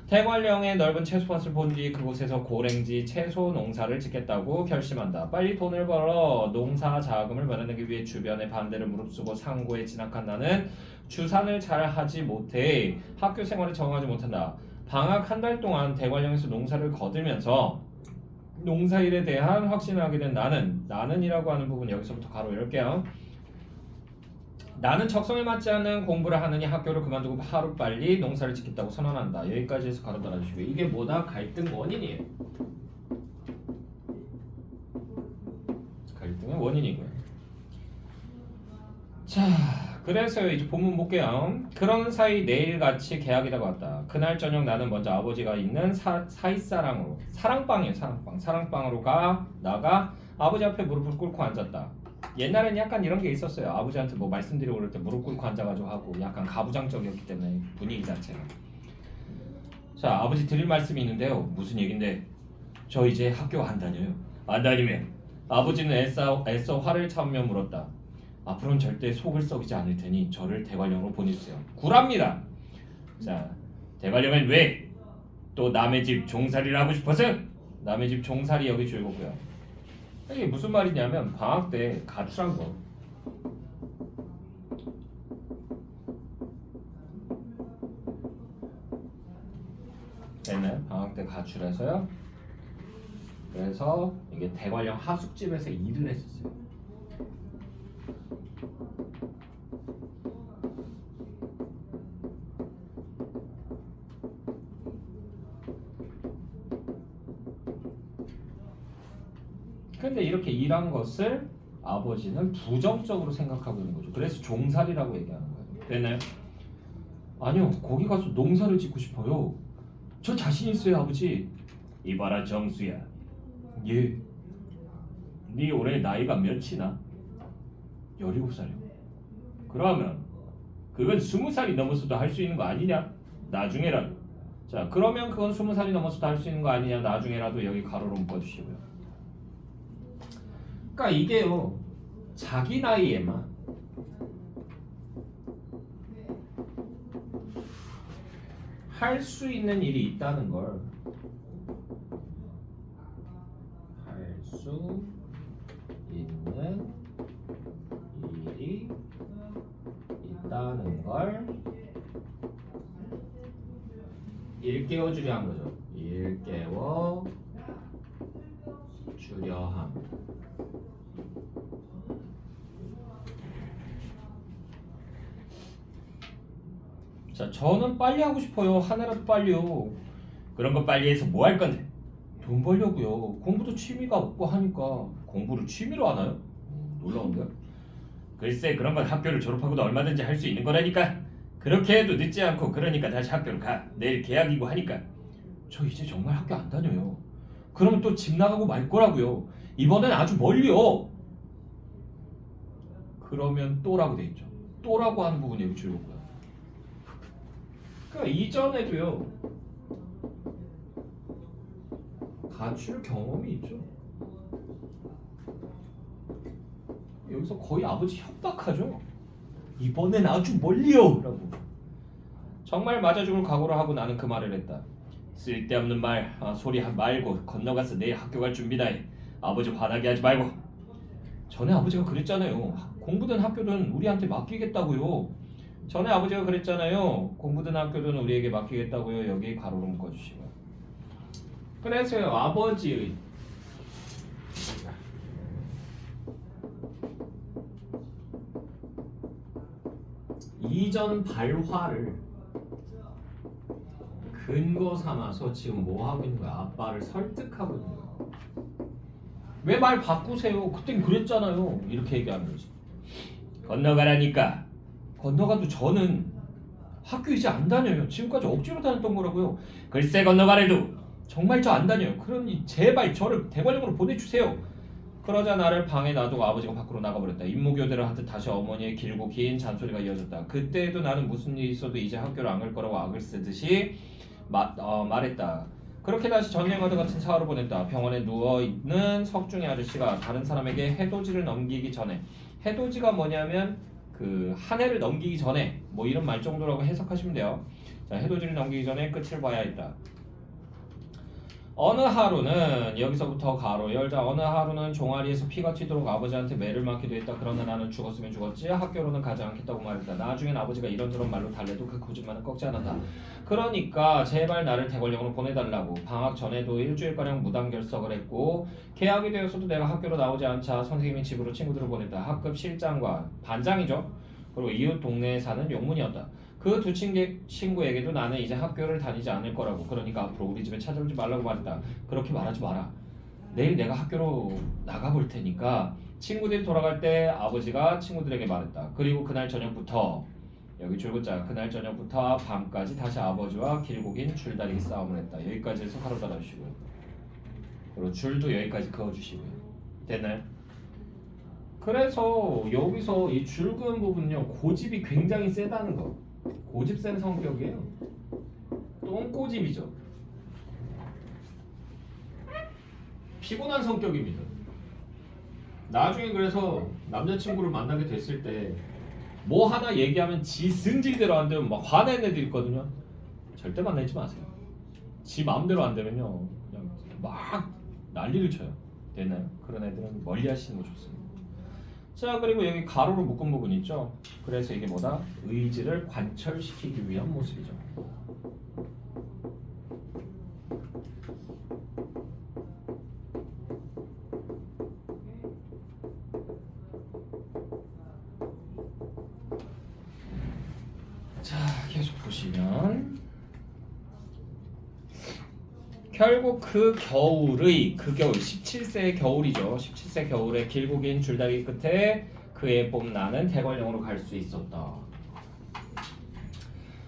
대관령의 넓은 채소밭을 본 뒤 그곳에서 고랭지 채소 농사를 짓겠다고 결심한다. 빨리 돈을 벌어 농사 자금을 마련하기 위해 주변의 반대를 무릅쓰고 상고에 진학한 나는 주산을 잘 하지 못해 학교 생활에 적응하지 못한다. 방학 한 달 동안 대관령에서 농사를 거들면서 농사일에 대한 확신을 하게 된 나는이라고 하는 부분 여기서부터 가로 열게요. 나는 적성에 맞지 않는 공부를 하느니 학교를 그만두고 하루빨리 농사를 짓겠다고 선언한다. 여기까지 해서 가로 달아주시고요. 이게 뭐다? 갈등 원인이에요. 갈등의 원인이고요. 자, 그래서 이제 본문 볼게요. 그런 사이 내일같이 계약이라고 왔다. 그날 저녁 나는 먼저 아버지가 있는 사이사랑으로 사랑방이에요. 사랑방으로 나가 아버지 앞에 무릎을 꿇고 앉았다. 옛날엔 약간 이런 게 있었어요. 아버지한테 뭐 말씀드리고 그럴 때 무릎 꿇고 앉아가지고 하고 약간 가부장적이었기 때문에 분위기 자체가. 자, 아버지 드릴 말씀이 있는데요. 무슨 얘긴데? 저 이제 학교 안 다녀요. 안 다니면? 아버지는 애써 화를 참으며 물었다. 앞으로는 절대 속을 썩이지 않을 테니 저를 대관령으로 보내주세요. 구랍니다. 자, 대관령은 왜? 또 남의 집 종살이를 하고 싶어서? 남의 집 종살이 여기 줄거고요. 이게 무슨 말이냐면 방학 때 가출한 거. 얘는 방학 때 가출해서요. 그래서 이게 대관령 하숙집에서 일을 했었어요. 근데 이렇게 일한 것을 아버지는 부정적으로 생각하고 있는 거죠. 그래서 종살이라고 얘기하는 거예요. 되나요? 아니요, 거기 가서 농사를 짓고 싶어요. 저 자신 있어요, 아버지. 이봐라 정수야. 예. 네 올해 나이가 몇이나? 17살이요. 그러면 그건 20살이 넘어서도 할 수 있는 거 아니냐? 나중에라도. 자, 그러면 그건 20살이 넘어서도 할 수 있는 거 아니냐? 나중에라도 여기 가로로 묶어주시고요. 그러니까 이게요. 자기 나이에만 할 수 있는 일이 있다는 걸 할 수 있는 일이 있다는 걸 일깨워 주려 한 거죠. 일깨워 주려 함. 자, 저는 빨리 하고 싶어요. 하나라도 빨리요. 그런 거 빨리 해서 뭐 할 건데? 돈 벌려고요. 공부도 취미가 없고 하니까 공부를 취미로 하나요? 놀라운데? 글쎄 그런 건 학교를 졸업하고도 얼마든지 할 수 있는 거라니까. 그렇게 해도 늦지 않고 그러니까 다시 학교로 가. 내일 개학이고 하니까. 저 이제 정말 학교 안 다녀요. 그러면 또 집 나가고 말 거라고요. 이번엔 아주 멀리요. 그러면 또라고 돼 있죠. 또라고 하는 부분이 여기 줄거고요. 그러니까 이전에도요. 가출 경험이 있죠. 여기서 거의 아버지 협박하죠. 이번엔 아주 멀리요 라고. 정말 맞아 죽을 각오를 하고 나는 그 말을 했다. 쓸데없는 소리 말고 건너가서 내일 학교 갈 준비다 해. 아버지 화나게 하지 말고. 전에 아버지가 그랬잖아요. 공부든 학교든 우리한테 맡기겠다고요. 전에 아버지가 그랬잖아요. 공부든 학교든 우리에게 맡기겠다고요. 여기 가로로 묶어주시고요. 그래서요 아버지의 이전 발화를 근거 삼아서 지금 뭐 하고 있는 거야? 아빠를 설득하고 있는 거야. 왜 말 바꾸세요? 그땐 그랬잖아요. 이렇게 얘기하는 거지. 건너가라니까. 건너가도 저는 학교 이제 안 다녀요. 지금까지 억지로 다녔던 거라고요. 글쎄 건너가래도 정말 저 안 다녀요. 그러니 제발 저를 대관령으로 보내주세요. 그러자 나를 방에 놔두고 아버지가 밖으로 나가버렸다. 임무교대를 하듯 다시 어머니의 길고 긴 잔소리가 이어졌다. 그때에도 나는 무슨 일이 있어도 이제 학교를 안 갈 거라고 악을 쓰듯이 말했다. 그렇게 다시 전쟁과도 같은 사흘을 보냈다. 병원에 누워있는 석중이 아저씨가 다른 사람에게 해돋이를 넘기기 전에, 해돋이가 뭐냐면 그 한 해를 넘기기 전에 뭐 이런 말 정도라고 해석하시면 돼요. 자, 해돋이를 넘기기 전에 끝을 봐야 했다. 어느 하루는 여기서부터 가로 열자. 어느 하루는 종아리에서 피가 튀도록 아버지한테 매를 맞기도 했다. 그러나 나는 죽었으면 죽었지 학교로는 가지 않겠다고 말했다. 나중엔 아버지가 이런저런 말로 달래도 그 거짓말은 꺾지 않았다. 그러니까 제발 나를 대관령으로 보내달라고. 방학 전에도 일주일가량 무단결석을 했고 개학이 되었어도 내가 학교로 나오지 않자 선생님이 집으로 친구들을 보냈다. 학급 실장과 반장이죠. 그리고 이웃 동네에 사는 용문이었다. 그 두 친구에게도 나는 이제 학교를 다니지 않을 거라고. 그러니까 앞으로 우리 집에 찾아오지 말라고 말했다. 그렇게 말하지 마라. 내일 내가 학교로 나가볼 테니까. 친구들이 돌아갈 때 아버지가 친구들에게 말했다. 그리고 그날 저녁부터 여기 줄글자 그날 저녁부터 밤까지 다시 아버지와 길고 긴 줄다리기 싸움을 했다. 여기까지 해서 가로 달아주시고요. 그리고 줄도 여기까지 그어주시고요. 됐나요? 그래서 여기서 이 줄 그은 부분은요 고집이 굉장히 세다는 거. 고집 센 성격이에요. 똥고집이죠. 피곤한 성격입니다. 나중에 그래서 남자친구를 만나게 됐을 때 뭐 하나 얘기하면 지 승질대로 안 되면 막 화내는 애들 있거든요. 절대 만나지 마세요. 지 마음대로 안 되면요 그냥 막 난리를 쳐요. 됐나요? 그런 애들은 멀리 하시는 거 좋습니다. 자, 그리고 여기 가로로 묶은 부분 있죠. 그래서 이게 뭐다? 의지를 관철시키기 위한 모습이죠. 자, 계속 보시면 결국 그 겨울 17세의 겨울이죠. 17세 겨울에 길고 긴 줄다리기 끝에 그의 봄 나는 대관령으로 갈 수 있었다.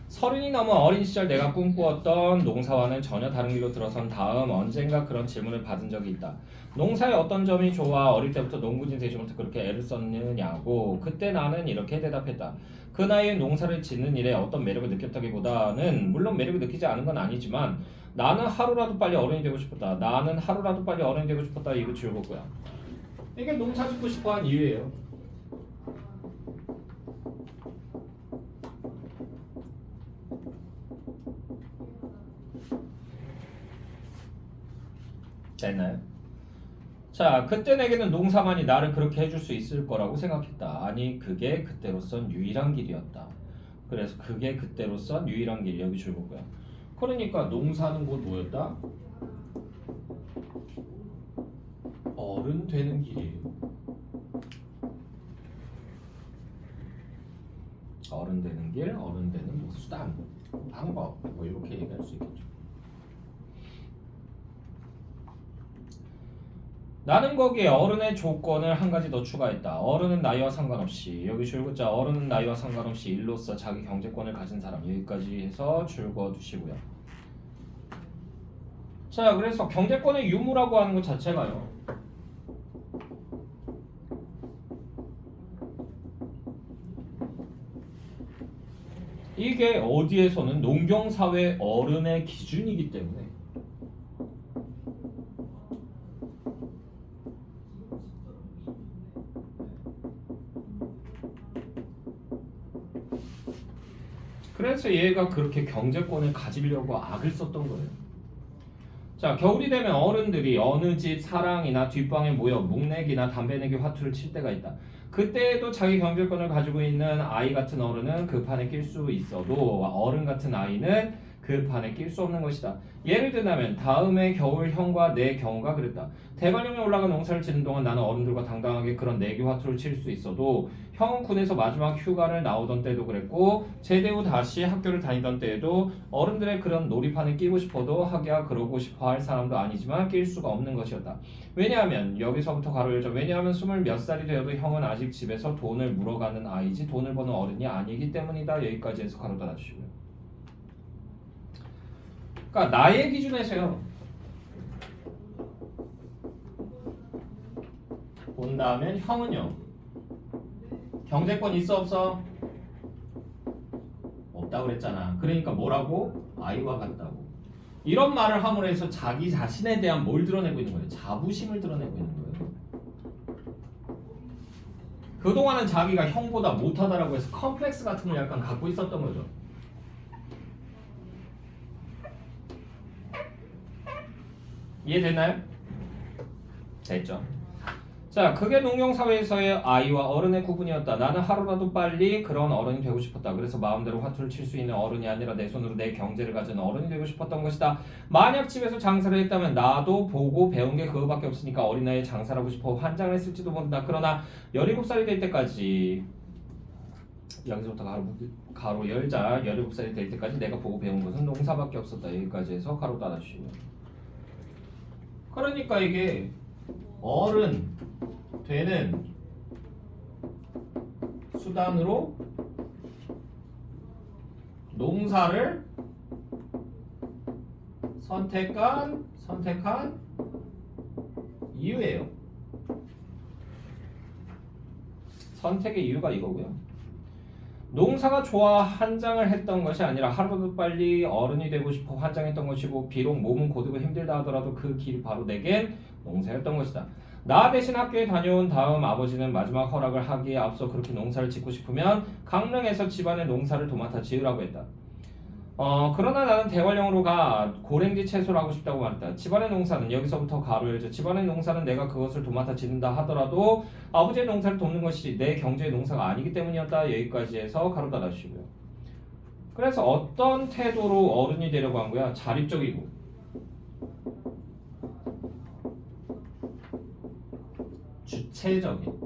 서른이 넘은 어린 시절 내가 꿈꾸었던 농사와는 전혀 다른 길로 들어선 다음 언젠가 그런 질문을 받은 적이 있다. 농사의 어떤 점이 좋아? 어릴 때부터 농부진 되지 못해 그렇게 애를 썼느냐고. 그때 나는 이렇게 대답했다. 그 나이에 농사를 짓는 일에 어떤 매력을 느꼈다기보다는 물론 매력을 느끼지 않은 건 아니지만 나는 하루라도 빨리 어른이 되고 싶었다. 나는 하루라도 빨리 어른이 되고 싶었다. 이거 즐겁고요. 이게 농사 짓고 싶어한 이유예요. 됐나요? 자, 그때 내게는 농사만이 나를 그렇게 해줄 수 있을 거라고 생각했다. 아니, 그게 그때로선 유일한 길이었다. 그래서 그게 그때로선 유일한 길, 여기 줄거고요. 그러니까 농사는 곧 뭐였다? 어른 되는 길이에요. 어른 되는 길, 어른 되는 뭐 수단, 방법, 뭐 이렇게 얘기할 수 있겠죠. 나는 거기에 어른의 조건을 한 가지 더 추가했다. 어른은 나이와 상관없이, 여기 줄글자 어른은 나이와 상관없이 일로서 자기 경제권을 가진 사람, 여기까지 해서 줄거 두시고요. 자, 그래서 경제권의 유무라고 하는 것 자체가요, 이게 어디에서는 농경사회 어른의 기준이기 때문에 그래서 얘가 그렇게 경제권을 가지려고 악을 썼던 거예요. 자, 겨울이 되면 어른들이 어느 집 사랑이나 뒷방에 모여 묵내기나 담배 내기 화투를 칠 때가 있다. 그때에도 자기 경제권을 가지고 있는 아이 같은 어른은 그 판에 낄 수 있어도 어른 같은 아이는 그 판에 낄 수 없는 것이다. 예를 들자면 다음해 겨울 형과 내 경우가 그랬다. 대관령에 올라가 농사를 짓는 동안 나는 어른들과 당당하게 그런 내기 화투를 칠 수 있어도 형은 군에서 마지막 휴가를 나오던 때도 그랬고 제대 후 다시 학교를 다니던 때에도 어른들의 그런 놀이판에 끼고 싶어도 하기야 그러고 싶어 할 사람도 아니지만 낄 수가 없는 것이었다. 왜냐하면 여기서부터 가로 열자 왜냐하면 20몇 살이 되어도 형은 아직 집에서 돈을 물어가는 아이지 돈을 버는 어른이 아니기 때문이다. 여기까지 해서 가로 닫아주시고요. 그러니까 나의 기준에서요, 본다면 형은요 경제권 있어 없어? 없다고 그랬잖아. 그러니까 뭐라고? 아이와 같다고. 이런 말을 함으로 해서 자기 자신에 대한 뭘 드러내고 있는 거예요? 자부심을 드러내고 있는 거예요. 그동안은 자기가 형보다 못하다라고 해서 컴플렉스 같은 걸 약간 갖고 있었던 거죠. 이해됐나요? 됐죠? 자, 그게 농경사회에서의 아이와 어른의 구분이었다. 나는 하루라도 빨리 그런 어른이 되고 싶었다. 그래서 마음대로 화투를 칠 수 있는 어른이 아니라 내 손으로 내 경제를 가진 어른이 되고 싶었던 것이다. 만약 집에서 장사를 했다면 나도 보고 배운 게 그거밖에 없으니까 어린 나이에 장사를 하고 싶어 환장을 했을지도 모른다. 그러나 17살이 될 때까지, 여기서부터 가로 열자, 17살이 될 때까지 내가 보고 배운 것은 농사밖에 없었다. 여기까지 해서 가로 닫아주시고요. 그러니까 이게 어른 되는 수단으로 농사를 선택한 이유예요. 선택의 이유가 이거고요. 농사가 좋아 환장을 했던 것이 아니라 하루도 빨리 어른이 되고 싶어 환장했던 것이고 비록 몸은 고되고 힘들다 하더라도 그 길이 바로 내겐 농사였던 것이다. 나 대신 학교에 다녀온 다음 아버지는 마지막 허락을 하기에 앞서 그렇게 농사를 짓고 싶으면 강릉에서 집안의 농사를 도맡아 지으라고 했다. 그러나 나는 대관령으로 가 고랭지 채소를 하고 싶다고 말했다. 집안의 농사는 여기서부터 가로 열죠. 집안의 농사는 내가 그것을 도맡아 짓는다 하더라도 아버지의 농사를 돕는 것이 내 경제의 농사가 아니기 때문이었다. 여기까지 해서 가로 닫아주시고요. 그래서 어떤 태도로 어른이 되려고 한 거야? 자립적이고 주체적인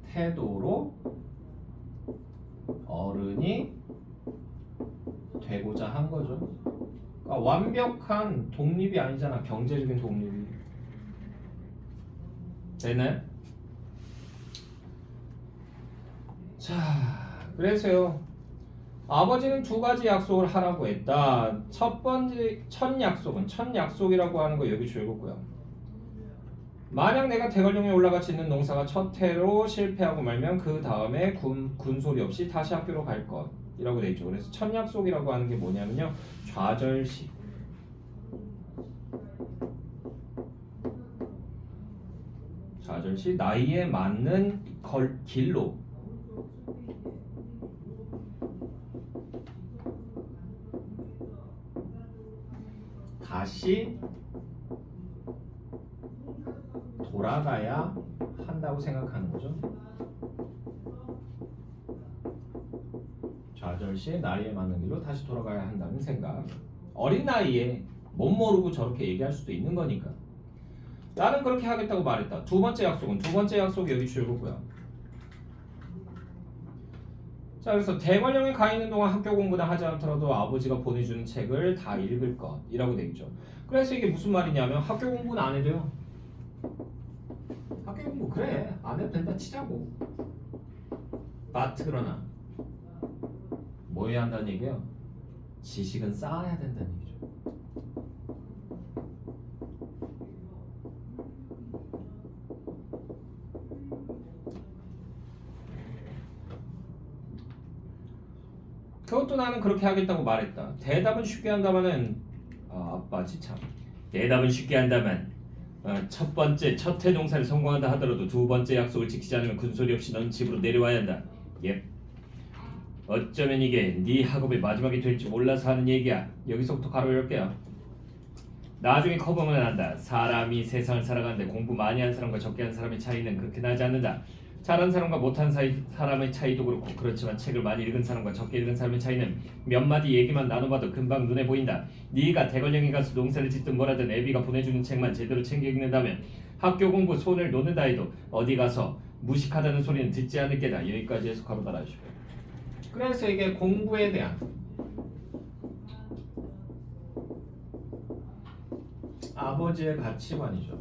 태도로 어른이 되고자 한 거죠. 그러니까 완벽한 독립이 아니잖아. 경제적인 독립이. 되나요? 자, 그래서요. 아버지는 두 가지 약속을 하라고 했다. 첫 약속이라고 하는 거 여기 줄거고요. 만약 내가 대관령에 올라가 짓는 농사가 첫 해로 실패하고 말면 그 다음에 군소리 없이 다시 학교로 갈 것이라고 돼 있죠. 그래서 첫 약속이라고 하는 게 뭐냐면요, 좌절시. 좌절시 나이에 맞는 길로 다시 돌아가야 한다고 생각하는 거죠. 좌절시 나이에 맞는 길로 다시 돌아가야 한다는 생각. 어린 나이에 못 모르고 저렇게 얘기할 수도 있는 거니까. 나는 그렇게 하겠다고 말했다. 두 번째 약속이 여기 줄거고요. 자, 그래서 대관령에 가 있는 동안 학교 공부나 하지 않더라도 아버지가 보내주는 책을 다 읽을 것이라고 돼 있죠. 그래서 이게 무슨 말이냐면 학교 공부는 안 해도요. 학교 공부 그래 안 해도 된다 치자고. but 그러나 뭐 해야 한다는 얘기예요? 지식은 쌓아야 된다는 얘기죠. 그것도 나는 그렇게 하겠다고 말했다. 대답은 쉽게 한다면은 아빠지 참. 대답은 쉽게 한다면 첫 번째 첫 해동사를 성공한다 하더라도 두 번째 약속을 지키지 않으면 군소리 없이 넌 집으로 내려와야 한다. 예. 어쩌면 이게 네 학업의 마지막이 될지 몰라서 하는 얘기야. 여기서부터 가로 열게요. 나중에 커보면 안다. 사람이 세상을 살아가는데 공부 많이 한 사람과 적게 한 사람의 차이는 그렇게 나지 않는다. 잘한 사람과 못한 사람의 차이도 그렇고 그렇지만 책을 많이 읽은 사람과 적게 읽은 사람의 차이는 몇 마디 얘기만 나눠봐도 금방 눈에 보인다. 네가 대관령에 가서 농사를 짓든 뭐라든 애비가 보내주는 책만 제대로 챙겨 읽는다면 학교 공부 손을 놓는다 해도 어디 가서 무식하다는 소리는 듣지 않을 게다. 여기까지 해서 가로 달아주시고요. 그래서 이게 공부에 대한 아버지의 가치관이죠.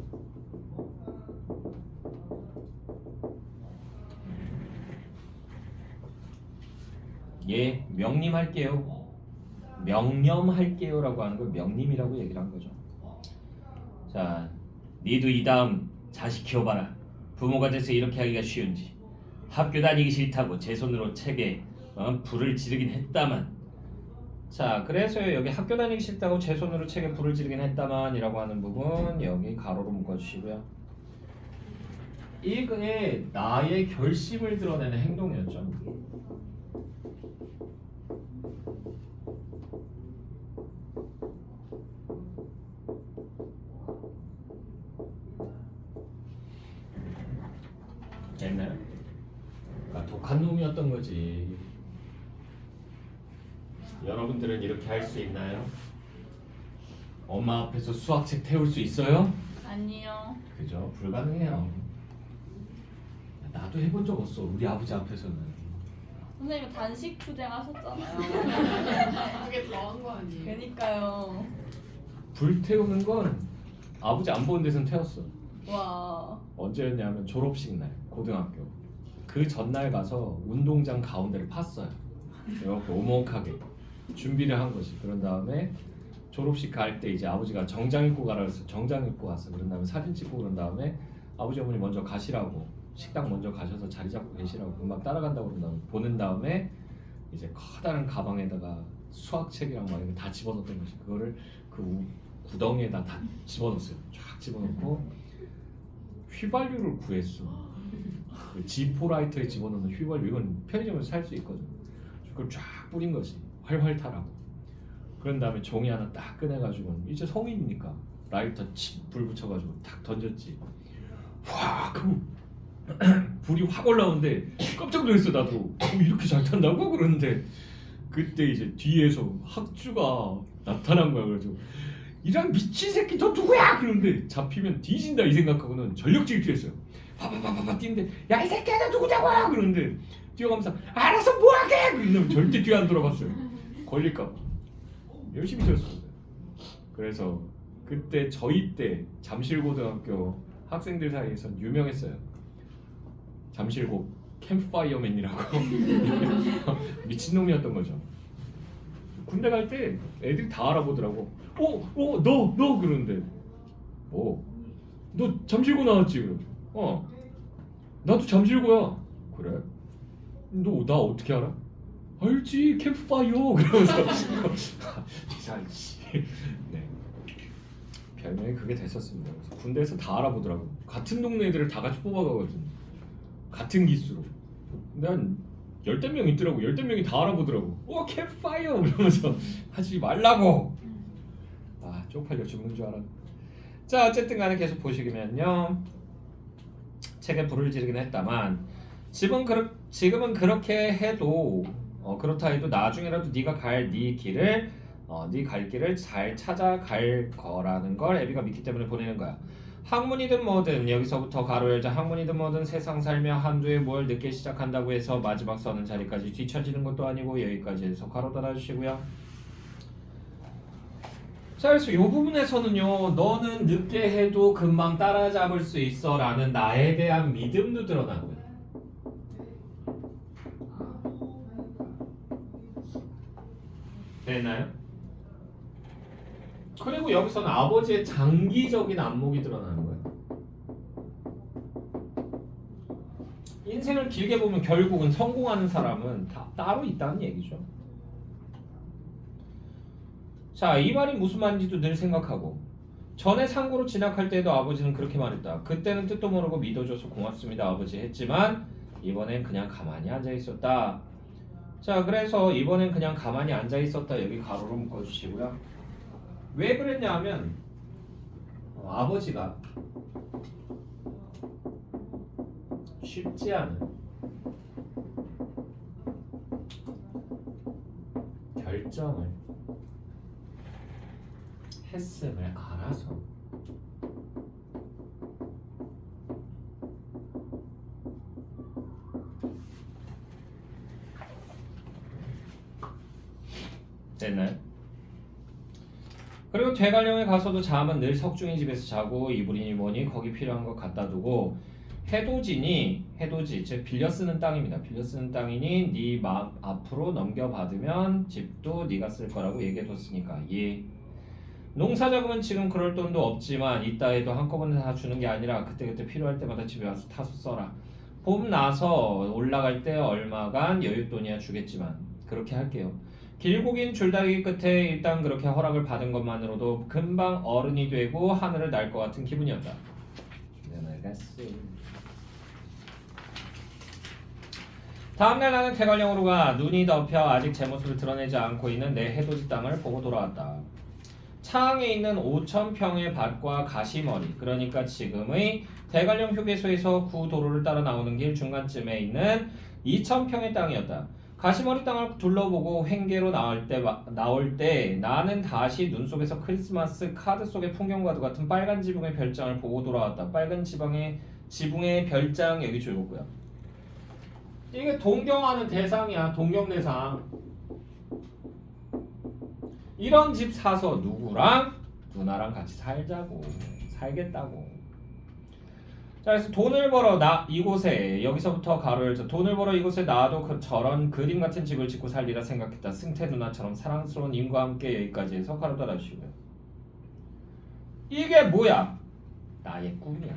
예, 명림할게요. 명념할게요라고 하는 걸 명림이라고 얘기를 한 거죠. 자, 니도 이 다음 자식 키워봐라. 부모가 돼서 이렇게 하기가 쉬운지. 학교 다니기 싫다고 제 손으로 책에 불을 지르긴 했다만. 자, 그래서 여기 학교 다니기 싫다고 제 손으로 책에 불을 지르긴 했다만이라고 하는 부분 여기 가로로 묶어주시고요. 이게 나의 결심을 드러내는 행동이었죠. 됐나요? 그러니까 독한 놈이었던 거지. 여러분들은 이렇게 할 수 있나요? 엄마 앞에서 수학책 태울 수 있어요? 아니요. 그죠? 불가능해요. 나도 해본 적 없어. 우리 아버지 앞에서는. 선생님 단식 투쟁 하셨잖아요. 그게 더한 거 아니에요? 그러니까요. 불 태우는 건 아버지 안 보는 데선 태웠어. 와. 언제였냐면 졸업식 날 고등학교. 그 전날 가서 운동장 가운데를 팠어요. 이렇게 오목하게 준비를 한 거지. 그런 다음에 졸업식 갈 때 이제 아버지가 정장 입고 가라 그래서 정장 입고 갔어. 그런 다음에 사진 찍고 그런 다음에 아버지 어머니 먼저 가시라고 식당 먼저 가셔서 자리 잡고 계시라고 금방 따라간다고 그런 다음에 보는 다음에 이제 커다란 가방에다가 수학책이랑 막 이렇게 다 집어넣었던 거지. 그거를 그 구덩이에다 다 집어넣었어요. 쫙 집어넣고 휘발유를 구했어. 그 지포라이터에 집어넣는 휘발유 이건 편의점에서 살 수 있거든. 그걸 쫙 뿌린 거지. 활활 타라고. 그런 다음에 종이 하나 딱 꺼내가지고 이제 성인이니까 라이터 불 붙여가지고 탁 던졌지. 확 그 불이 확 올라오는데 깜짝 놀랐어. 나도 이렇게 잘 탄다고? 그러는데 그때 이제 뒤에서 학주가 나타난 거야. 그래가지고 이런 미친 새끼 너 누구야? 그러는데 잡히면 뒤진다 이 생각하고는 전력 질주했어요. 바바바바바 뛰는데 야 이 새끼야 너 누구냐고? 그러는데 뛰어가면서 알아서 뭐하게? 그러면 절대 뒤 안 돌아봤어요. 걸릴까 봐 열심히 뛰었어요. 그래서 그때 저희 때 잠실고등학교 학생들 사이에선 유명했어요. 잠실고 캠프파이어맨이라고. 미친놈이었던 거죠. 군대 갈 때 애들이 다 알아보더라고. 너 그러는데 너 잠실고 나왔지? 그럼 나도 잠실고야. 그래? 너 나 어떻게 알아? 알지 캠프파이어 그러면서 네. 별명이 그게 됐었습니다. 그래서 군대에서 다 알아보더라고. 같은 동네 애들을 다 같이 뽑아가거든. 같은 기수로. 난 10명 있더라고. 10명이 다 알아보더라고. 캠프파이어 그러면서 하지 말라고. 쪽팔려 죽는 줄 알아. 자 어쨌든 간에 계속 보시면요. 책에 불을 지르긴 했다만 지금은 그렇게 해도 그렇다 해도 나중에라도 네가 갈 네 길을 네 갈 길을 잘 찾아갈 거라는 걸 애비가 믿기 때문에 보내는 거야. 학문이든 뭐든 여기서부터 가로 열자 학문이든 뭐든 세상 살며 한두 해 뭘 늦게 시작한다고 해서 마지막 서는 자리까지 뒤처지는 것도 아니고 여기까지 해서 가로 달아주시고요. 자 그래서 이 부분에서는요 너는 늦게 해도 금방 따라잡을 수 있어 라는 나에 대한 믿음도 드러나고요. 되나요? 그리고 여기서는 아버지의 장기적인 안목이 드러나는 거예요. 인생을 길게 보면 결국은 성공하는 사람은 다 따로 있다는 얘기죠. 자, 이 말이 무슨 말인지도 늘 생각하고 전에 상고로 진학할 때도 아버지는 그렇게 말했다. 그때는 뜻도 모르고 믿어줘서 고맙습니다 아버지 했지만 이번엔 그냥 가만히 앉아 있었다. 자, 그래서 이번엔 그냥 가만히 앉아 있었다 여기 가로로 묶어주시고요. 왜 그랬냐 하면 아버지가 쉽지 않은 결정을 했음을 알아서 됐나요? 그리고 되갈령에 가서도 잠은 늘 석중이 집에서 자고 이불이니 뭐니 거기 필요한 거 갖다 두고 해도지 즉 빌려 쓰는 땅입니다. 빌려 쓰는 땅이니 네 마음 앞으로 넘겨받으면 집도 네가 쓸 거라고 얘기해뒀으니까 예. 농사자금은 지금 그럴 돈도 없지만 이따 해도 한꺼번에 다 주는 게 아니라 그때그때 필요할 때마다 집에 와서 타서 써라. 봄 나서 올라갈 때 얼마간 여윳돈이야 주겠지만 그렇게 할게요. 길고 긴 줄다리기 끝에 일단 그렇게 허락을 받은 것만으로도 금방 어른이 되고 하늘을 날 것 같은 기분이었다. 다음날 나는 태관령으로 가 눈이 덮여 아직 제 모습을 드러내지 않고 있는 내 해돋이 땅을 보고 돌아왔다. 차항에 있는 5,000평의 밭과 가시머리, 그러니까 지금의 대관령 휴게소에서 구도로를 따라 나오는 길 중간쯤에 있는 2,000평의 땅이었다. 가시머리 땅을 둘러보고 횡계로 나올 때 나는 다시 눈 속에서 크리스마스 카드 속의 풍경과도 같은 빨간 지붕의 별장을 보고 돌아왔다. 빨간 지붕의 별장 여기 줄거고요. 이게 동경하는 대상이야. 동경 대상. 이런 집 사서 누구랑? 누나랑 같이 살겠다고. 자, 그래서 돈을 벌어 이곳에 여기서부터 가로 열자 돈을 벌어 이곳에 나도 저런 그림 같은 집을 짓고 살리라 생각했다. 승태 누나처럼 사랑스러운 임과 함께 여기까지 해서 가로 달아주시고요. 이게 뭐야? 나의 꿈이야.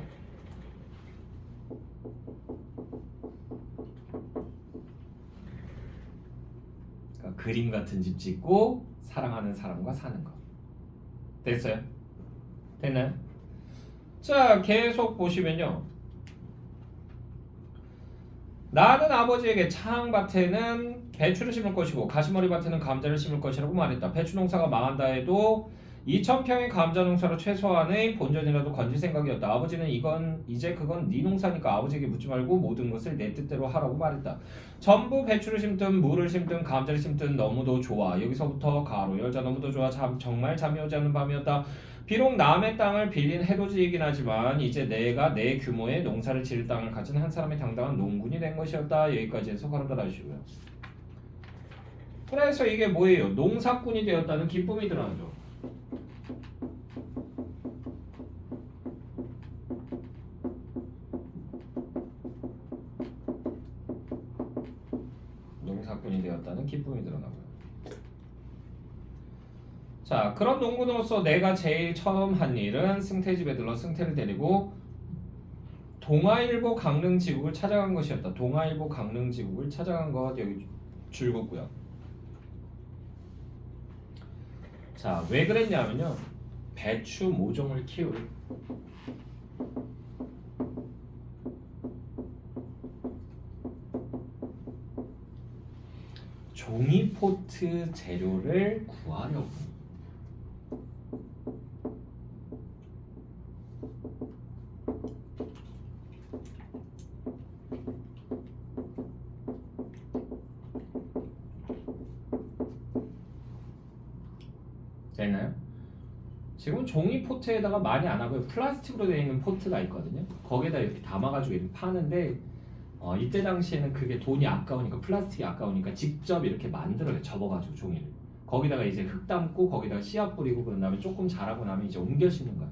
그러니까 그림 같은 집 짓고 사랑하는 사람과 사는 거. 됐어요? 됐나요? 자, 계속 보시면요. 나는 아버지에게 차항밭에는 배추를 심을 것이고 가시머리 밭에는 감자를 심을 것이라고 말했다. 배추 농사가 망한다 해도 2,000평의 감자 농사로 최소한의 본전이라도 건질 생각이었다. 아버지는 그건 네 농사니까 아버지에게 묻지 말고 모든 것을 내 뜻대로 하라고 말했다. 전부 배추를 심든 물을 심든 감자를 심든 너무도 좋아. 여기서부터 가로 열자 너무도 좋아. 정말 잠이 오지 않는 밤이었다. 비록 남의 땅을 빌린 해돋이이긴 하지만 이제 내가 내 규모의 농사를 지을 땅을 가진 한 사람의 당당한 농군이 된 것이었다. 여기까지 해서 가로 달아주시고요. 그래서 이게 뭐예요? 농사꾼이 되었다는 기쁨이 드러나죠. 농사꾼이 되었다는 기쁨이 드러나고요. 자, 그런 농군으로서 내가 제일 처음 한 일은 승태 집에 들러 승태를 데리고 동아일보 강릉지국을 찾아간 것이었다. 동아일보 강릉지국을 찾아간 것 여기 줄겁고요. 자, 왜 그랬냐면요. 배추 모종을 키울 종이포트 재료를 구하려고 됐나요? 지금 종이 포트에다가 많이 안 하고요. 플라스틱으로 되어 있는 포트가 있거든요. 거기에다 이렇게 담아가지고 이렇게 파는데 이때 당시에는 그게 돈이 아까우니까 플라스틱이 아까우니까 직접 이렇게 만들어요. 접어가지고 종이를. 거기다가 이제 흙 담고 거기다가 씨앗 뿌리고 그런 다음에 조금 자라고 나면 이제 옮겨 심는 거야.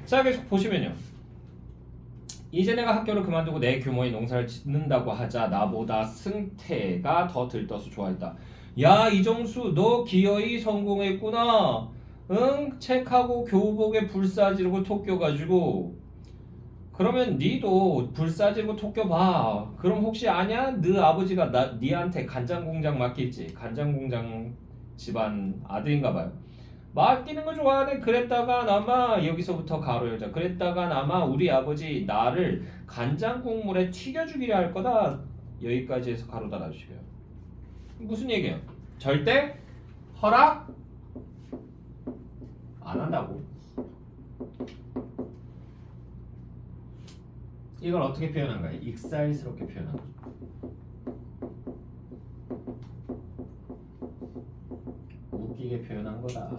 자 계속 보시면요. 이제 내가 학교를 그만두고 내 규모의 농사를 짓는다고 하자 나보다 승태가 더 들떠서 좋아했다. 야 이정수 너 기어이 성공했구나. 응? 책하고 교복에 불 싸지르고 토껴가지고 그러면 니도 불 싸지르고 토껴봐. 그럼 혹시 아냐? 너 아버지가 니한테 간장공장 맡길지. 간장공장 집안 아들인가 봐요. 맡기는 거 좋아하네. 그랬다가 나마 여기서부터 가로 열자. 그랬다가 나마 우리 아버지 나를 간장 국물에 튀겨 죽이려 할 거다. 여기까지 해서 가로 닫아주시고요. 무슨 얘기예요? 절대 허락 안 한다고. 이걸 어떻게 표현한가요? 익살스럽게 표현한 거죠. 웃기게 표현한 거다.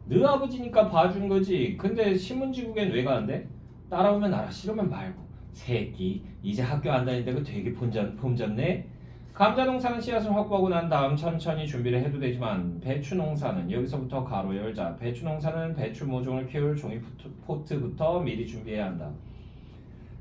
너 아버지니까 봐준 거지. 근데 신문지국엔 왜 가는데? 따라오면 알아. 싫으면 말고. 새끼 이제 학교 안 다닌다고 되게 폼잡네. 감자 농사는 씨앗을 확보하고 난 다음 천천히 준비를 해도 되지만 배추 농사는 여기서부터 가로 열자. 배추 농사는 배추 모종을 키울 종이 포트부터 미리 준비해야 한다.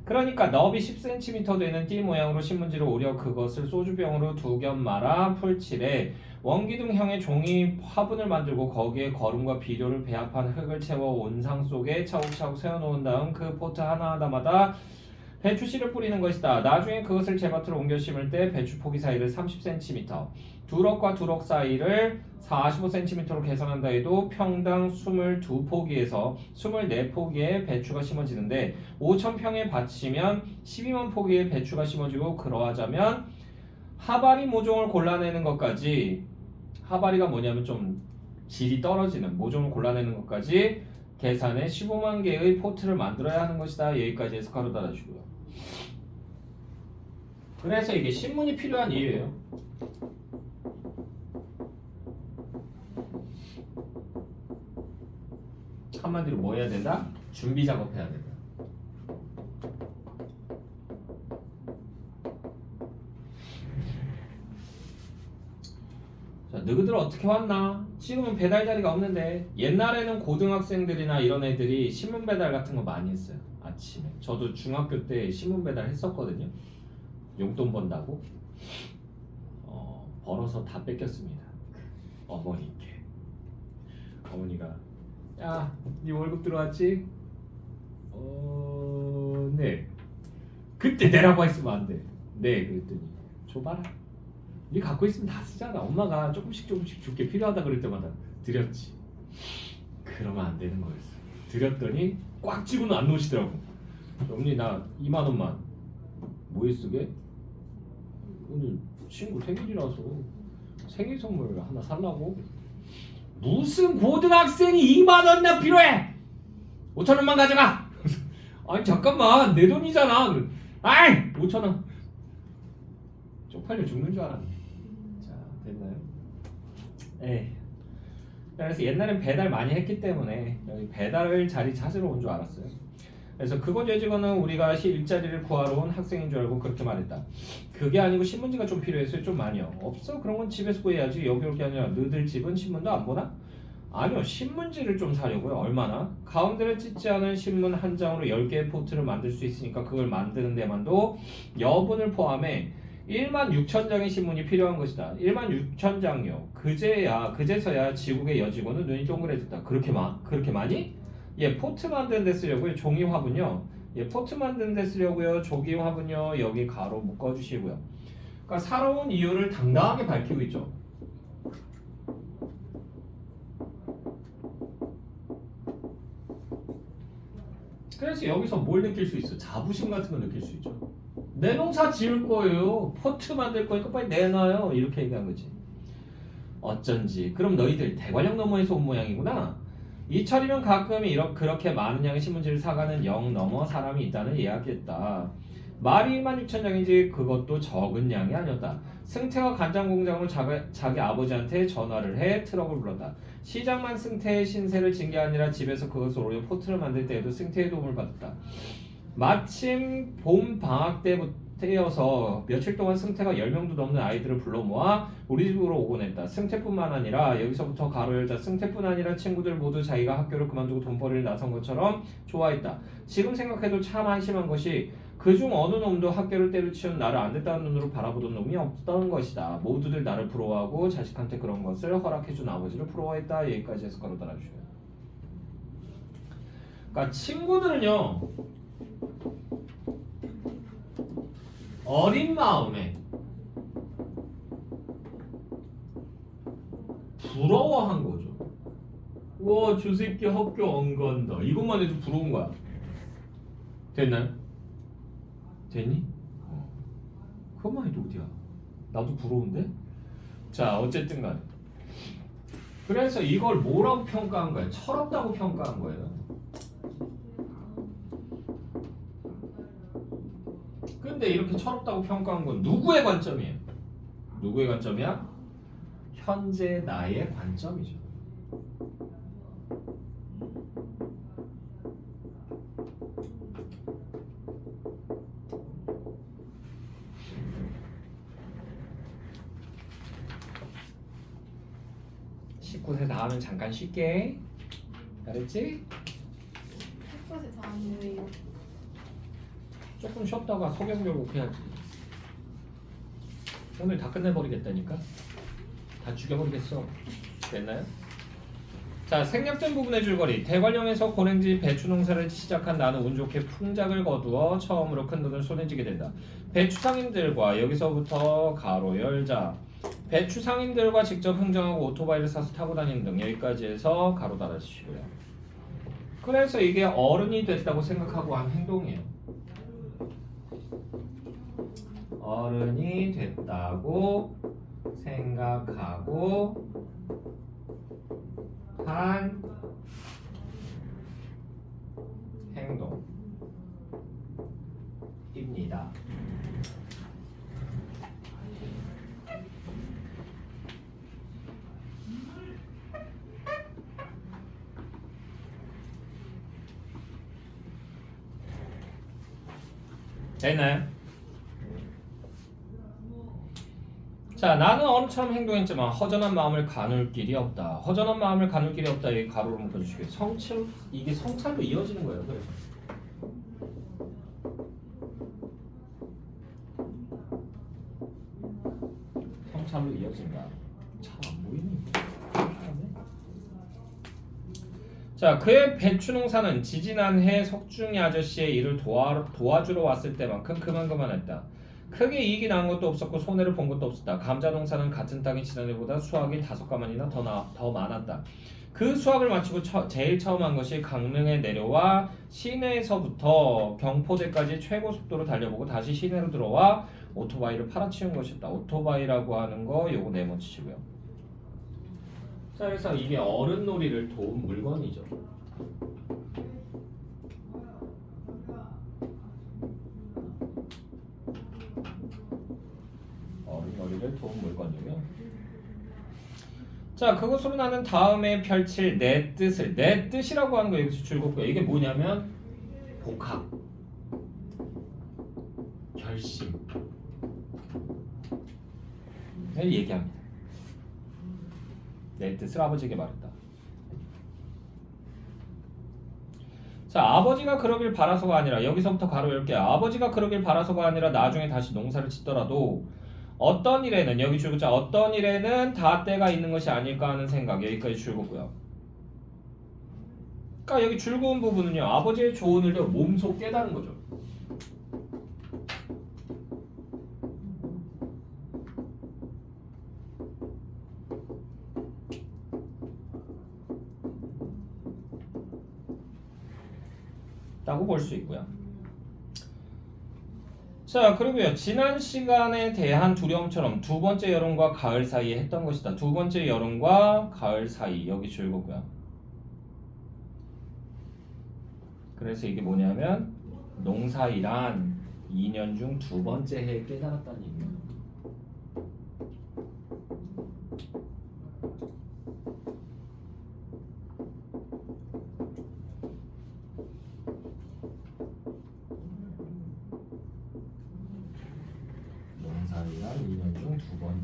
그러니까 너비 10cm 되는 띠 모양으로 신문지를 오려 그것을 소주병으로 2겹 말아 풀칠해 원기둥형의 종이 화분을 만들고 거기에 거름과 비료를 배합한 흙을 채워 온상 속에 차곡차곡 세워놓은 다음 그 포트 하나하나마다 배추씨를 뿌리는 것이다. 나중에 그것을 제밭으로 옮겨 심을 때 배추 포기 사이를 30cm, 두럭과 두럭 사이를 45cm로 계산한다 해도 평당 22포기에서 24포기의 배추가 심어지는데 5,000평의 밭이면 12만 포기의 배추가 심어지고 그러하자면 하바리 모종을 골라내는 것까지 하바리가 뭐냐면 좀 질이 떨어지는 모종을 골라내는 것까지 계산해 15만 개의 포트를 만들어야 하는 것이다. 여기까지 해서 가로 닫아주고요. 그래서 이게 신문이 필요한 이유예요. 한마디로 뭐 해야 된다? 준비 작업해야 된다. 자, 너희들 어떻게 왔나? 지금은 배달 자리가 없는데 옛날에는 고등학생들이나 이런 애들이 신문 배달 같은 거 많이 했어요. 아침에. 저도 중학교 때 신문 배달 했었거든요. 용돈 번다고. 벌어서 다 뺏겼습니다. 어머니께. 어머니가 야, 네 월급 들어왔지? 네. 그때 내라고 했으면 안 돼. 네, 그랬더니 줘봐라. 네 갖고 있으면 다 쓰잖아. 엄마가 조금씩 줄게 필요하다 그럴 때마다 드렸지. 그러면 안 되는 거였어. 드렸더니 꽉 쥐고는 안 놓으시더라고. 언니 나 2만 원만. 뭐에 쓰게? 오늘 친구 생일이라서 생일 선물 하나 살라고. 무슨 고등학생이 2만 원이나 필요해? 5천 원만 가져가. 아니 잠깐만 내 돈이잖아. 아이 5천 원. 쪽팔려 죽는 줄 알았네. 자 됐나요? 에이. 그래서 옛날엔 배달 많이 했기 때문에 여기 배달 자리 찾으러 온 줄 알았어요. 그래서 그곳 여직원은 우리가 일자리를 구하러 온 학생인 줄 알고 그렇게 말했다. 그게 아니고 신문지가 좀 필요했어요. 좀 많이요. 없어? 그런 건 집에서 구해야지. 여기 올 게 아니라 너희들 집은 신문도 안 보나? 아니요. 신문지를 좀 사려고요. 얼마나? 가운데를 찢지 않은 신문 한 장으로 10개의 포트를 만들 수 있으니까 그걸 만드는 데만도 여분을 포함해 16,000장의 신문이 필요한 것이다. 16,000장요. 그제서야 지국의 여직원은 눈이 동그래졌다. 그렇게 많이? 예, 포트 만드는 데 쓰려고요. 종이 화분요. 예, 포트 만드는 데 쓰려고요. 종이 화분요. 여기 가로 묶어 주시고요. 그러니까 살아온 이유를 당당하게 밝히고 있죠. 그래서 여기서 뭘 느낄 수 있어? 자부심 같은 거 느낄 수 있죠. 내 농사 지을 거예요. 포트 만들 거니까 빨리 내놔요. 이렇게 얘기한 거지. 어쩐지. 그럼 너희들 대관령 너머에서 온 모양이구나. 이철이면 가끔 그렇게 많은 양의 신문지를 사가는 영 넘어 사람이 있다는 이야기였다. 말이 16,000장인지 그것도 적은 양이 아니었다. 승태가 간장 공장으로 자기 아버지한테 전화를 해 트럭을 불렀다. 시장만 승태의 신세를 진 게 아니라 집에서 그것을 오려 포트를 만들 때에도 승태의 도움을 받았다. 마침 봄 방학 때부터여서 며칠 동안 승태가 10명도 넘는 아이들을 불러 모아 우리 집으로 오곤 했다. 승태뿐만 아니라 여기서부터 가로 열자 승태뿐 아니라 친구들 모두 자기가 학교를 그만두고 돈벌이를 나선 것처럼 좋아했다. 지금 생각해도 참 한심한 것이 그중 어느 놈도 학교를 때려치운 나를 안 됐다는 눈으로 바라보던 놈이 없던 것이다. 모두들 나를 부러워하고 자식한테 그런 것을 허락해준 아버지를 부러워했다. 여기까지 해서 가로 달아주세요. 그러니까 친구들은요 어린 마음에 부러워한 거죠. 와, 저 새끼 학교 안 간다. 이것만 해도 부러운 거야. 됐나요? 됐니? 그것만 해도 어디야? 나도 부러운데? 자, 어쨌든 간에 그래서 이걸 뭐라고 평가한 거예요? 철없다고 평가한 거예요. 근데 이렇게 철없다고 평가한 건 누구의 관점이에요? 누구의 관점이야? 현재 나의 관점이죠. (19세) 다음은 잠깐 쉴게. 알았지? 19세 다음 뭐예요? 조금 쉬었다가 소경교육 해야지. 오늘 다 끝내버리겠다니까. 다 죽여버리겠어. 됐나요? 자, 생략된 부분의 줄거리. 대관령에서 고랭지 배추 농사를 시작한 나는 운 좋게 풍작을 거두어 처음으로 큰 돈을 손에 쥐게 된다. 배추 상인들과 여기서부터 가로 열자. 배추 상인들과 직접 흥정하고 오토바이를 사서 타고 다니는 등 여기까지 해서 가로 달아주시고요. 그래서 이게 어른이 됐다고 생각하고 한 행동이에요. 어른이 됐다고 생각하고 한 행동입니다. 됐나요? 자, 나는 어른처럼 행동했지만 허전한 마음을 가눌 길이 없다. 허전한 마음을 가눌 길이 없다. 여기 가로로 묶어주시고요. 성찰, 이게 성찰로 이어지는 거예요. 그래서 성찰로 이어진다. 잘 안 보이네. 자, 그의 배추 농사는 지지난 해 석중이 아저씨의 일을 도와주러 왔을 때만큼 그만했다. 크게 이익이 난 것도 없었고 손해를 본 것도 없었다. 감자 농사는 같은 땅이 지난해보다 수확이 5가만이나 더 많았다. 그 수확을 마치고 제일 처음 한 것이 강릉에 내려와 시내에서부터 경포대까지 최고 속도로 달려보고 다시 시내로 들어와 오토바이를 팔아치운 것이었다. 오토바이라고 하는 거 요거 네모치시고요. 자, 그래서 이게 어른놀이를 도운 물건이죠. 어른놀이를 도운 물건이고요. 자, 그것으로 나는 다음에 펼칠 내 뜻이라고 하는 거 여기서 줄겁고요. 이게 뭐냐면 복학, 결심을 얘기합니다. 내 뜻을 아버지에게 말했다. 자, 아버지가 그러길 바라서가 아니라 여기서부터 가로 열게요. 아버지가 그러길 바라서가 아니라 나중에 다시 농사를 짓더라도 어떤 일에는 여기 줄긋자 어떤 일에는 다 때가 있는 것이 아닐까 하는 생각 여기까지 줄긋고요. 그러니까 여기 줄그은 부분은요 아버지의 조언을 몸소 깨달은 거죠. 라고 볼 수 있고요. 자, 그리고요 지난 시간에 대한 두려움처럼 두 번째 여름과 가을 사이에 했던 것이다. 두 번째 여름과 가을 사이 여기 줄거고요. 그래서 이게 뭐냐면 농사일한 2년 중 두 번째 해에 깨달았다는 얘기예요.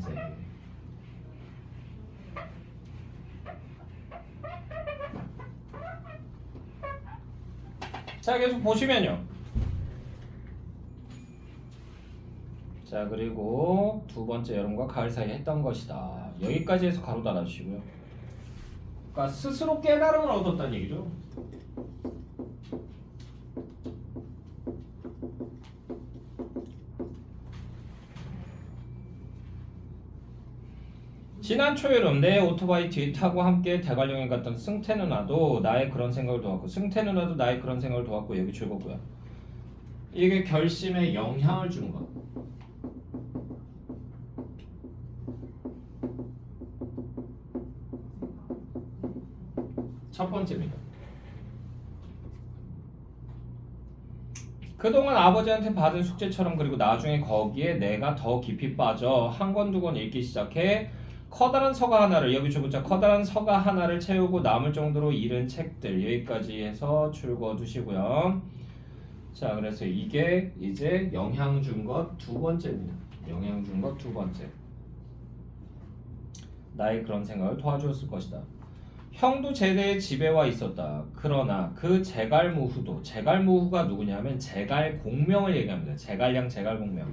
번째. 자, 계속 보시면요. 자, 그리고 두 번째 여름과 가을 사이에 했던 것이다. 여기까지 해서 가로 닫아주시고요. 그러니까 스스로 깨달음을 얻었다는 얘기죠. 지난 초여름 내 오토바이 뒤에 타고 함께 대관령에 갔던 승태 누나도 나의 그런 생각을 도왔고 승태 누나도 나의 그런 생각을 도왔고 여기 즐겁고요. 이게 결심에 영향을 주는 것. 첫 번째입니다. 그동안 아버지한테 받은 숙제처럼 그리고 나중에 거기에 내가 더 깊이 빠져 한 권 두 권 읽기 시작해 커다란 서가 하나를 여기 줄보자 커다란 서가 하나를 채우고 남을 정도로 잃은 책들 여기까지 해서 줄거 두시고요. 자, 그래서 이게 이제 영향 준 것 두 번째입니다. 영향 준 것 두 번째. 나의 그런 생각을 도와주었을 것이다. 형도 제대의 지배와 있었다. 그러나 그 제갈무후도 제갈무후가 누구냐면 제갈공명을 얘기합니다. 제갈량 제갈공명.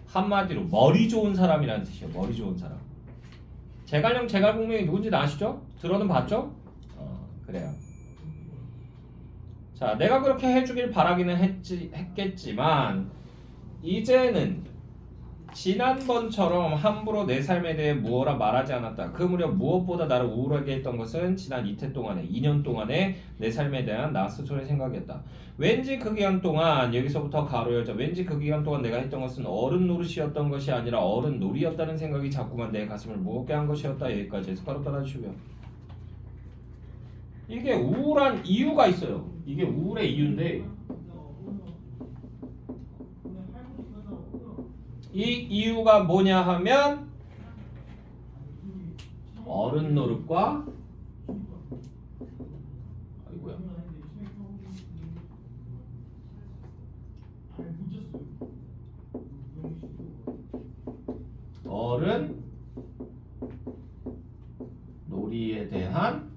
한마디로 머리 좋은 사람이라는 뜻이에요. 머리 좋은 사람. 제갈령 제갈공명이 누군지 아시죠? 들어는 봤죠? 그래요. 자, 내가 그렇게 해주길 바라기는 했겠지만 이제는 지난번처럼 함부로 내 삶에 대해 무어라 말하지 않았다. 그 무렵 무엇보다 나를 우울하게 했던 것은 지난 이태 동안에 2년 동안에 내 삶에 대한 나 스스로의 생각이었다. 왠지 그 기간 동안 여기서부터 가로 열자 왠지 그 기간 동안 내가 했던 것은 어른 노릇이었던 것이 아니라 어른 놀이였다는 생각이 자꾸만 내 가슴을 무겁게 한 것이었다. 여기까지 해서 가로 따라주시고요. 이게 우울한 이유가 있어요. 이게 우울의 이유인데 이 이유가 뭐냐 하면 어른 노릇과 아이고야. 어른 놀이에 대한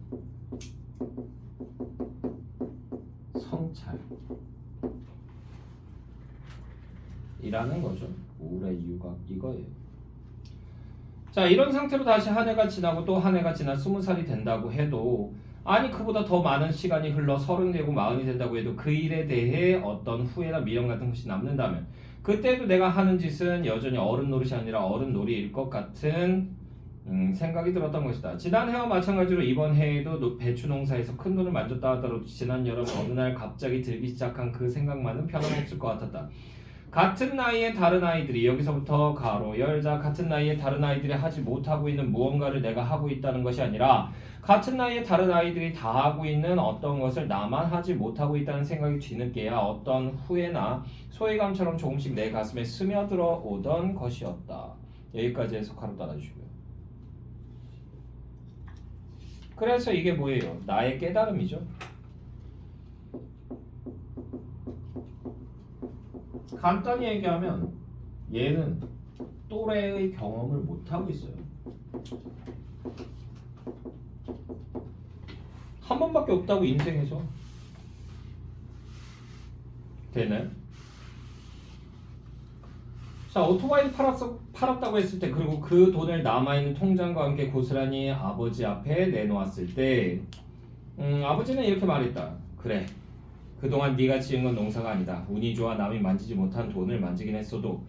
성찰 이라는 거죠. 우울의 이유가 이거예요. 자, 이런 상태로 다시 한 해가 지나고 또 한 해가 지나 20살이 된다고 해도 아니 그보다 더 많은 시간이 흘러 30 되고 40이 된다고 해도 그 일에 대해 어떤 후회나 미련 같은 것이 남는다면 그때도 내가 하는 짓은 여전히 어른 노릇이 아니라 어른 놀이일 것 같은 생각이 들었던 것이다. 지난 해와 마찬가지로 이번 해에도 배추 농사에서 큰 돈을 만졌다 하더라도 지난 여름 어느 날 갑자기 들기 시작한 그 생각만은 변함없을 것 같았다. 같은 나이의 다른 아이들이 여기서부터 가로 열자 같은 나이의 다른 아이들이 하지 못하고 있는 무언가를 내가 하고 있다는 것이 아니라 같은 나이의 다른 아이들이 다 하고 있는 어떤 것을 나만 하지 못하고 있다는 생각이 뒤늦게야 어떤 후회나 소외감처럼 조금씩 내 가슴에 스며들어 오던 것이었다. 여기까지 해서 가로 따라주시고요. 그래서 이게 뭐예요? 나의 깨달음이죠. 간단히 얘기하면 얘는 또래의 경험을 못하고 있어요. 한 번밖에 없다고 인생에서. 되나요? 자, 오토바이를 팔았다고 했을 때 그리고 그 돈을 남아있는 통장과 함께 고스란히 아버지 앞에 내놓았을 때 아버지는 이렇게 말했다. 그래, 그동안 네가 지은 건 농사가 아니다. 운이 좋아 남이 만지지 못한 돈을 만지긴 했어도